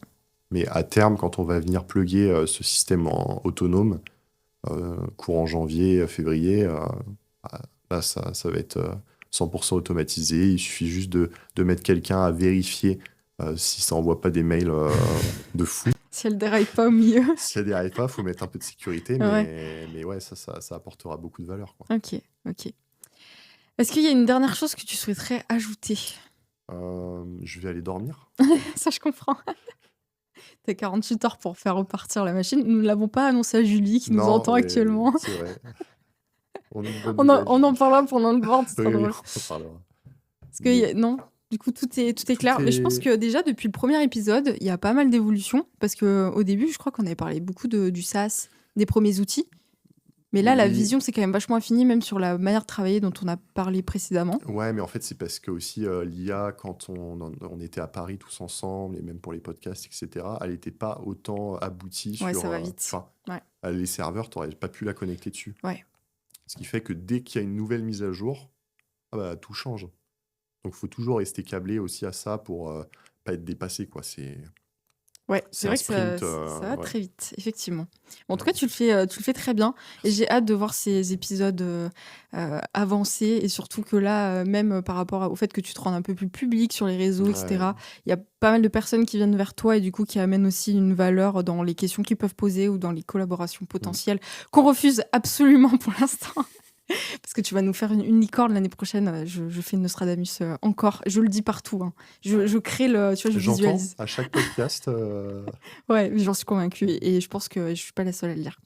Mais à terme, quand on va venir plugger ce système en autonome, courant janvier, février, là, ça va être 100% automatisé. Il suffit juste de mettre quelqu'un à vérifier si ça envoie pas des mails de fou. Si elle déraille pas au milieu. Si elle n'y arrive pas, il faut mettre un peu de sécurité, mais ouais, ça apportera beaucoup de valeur, quoi. Ok. Est-ce qu'il y a une dernière chose que tu souhaiterais ajouter? Je vais aller dormir. Ça, je comprends. T'as 48 heures pour faire repartir la machine. Nous ne l'avons pas annoncé à Julie qui nous Non, entend mais actuellement. c'est vrai. On a une bonne On nouvelle. en parlera pendant le board, c'est Oui, trop oui, drôle. on en parlera. Parce que non, du coup, tout est clair. Mais je pense que déjà, depuis le premier épisode, il y a pas mal d'évolutions. Parce qu'au début, je crois qu'on avait parlé beaucoup du SaaS, des premiers outils. Mais là, la Oui. vision, c'est quand même vachement affiné, même sur la manière de travailler dont on a parlé précédemment. Ouais, mais en fait, c'est parce que aussi l'IA, quand on était à Paris tous ensemble, et même pour les podcasts, etc., elle n'était pas autant aboutie Ouais, sur. ça va vite. Enfin, Ouais. les serveurs, tu n'aurais pas pu la connecter dessus. Ouais. Ce qui fait que dès qu'il y a une nouvelle mise à jour, tout change. Donc, il faut toujours rester câblé aussi à ça pour pas être dépassé, quoi. Ouais, C'est c'est un vrai que ça sprint, va ouais. très vite, effectivement. Bon, en tout cas, tu le fais très bien. Et j'ai hâte de voir ces épisodes avancer. Et surtout que là, même par rapport au fait que tu te rendes un peu plus public sur les réseaux, etc., Ouais. il y a pas mal de personnes qui viennent vers toi et du coup qui amènent aussi une valeur dans les questions qu'ils peuvent poser ou dans les collaborations potentielles qu'on refuse absolument pour l'instant. Parce que tu vas nous faire une licorne l'année prochaine. Je fais une Nostradamus encore. Je le dis partout. Hein. Je crée le... Tu vois, je J'entends visualise. à chaque podcast. Ouais, j'en suis convaincue et je pense que je suis pas la seule à le dire.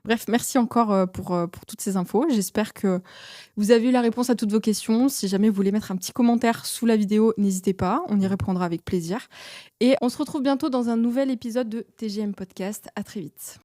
Bref, merci encore pour toutes ces infos. J'espère que vous avez eu la réponse à toutes vos questions. Si jamais vous voulez mettre un petit commentaire sous la vidéo, n'hésitez pas. On y répondra avec plaisir. Et on se retrouve bientôt dans un nouvel épisode de TGM Podcast. À très vite.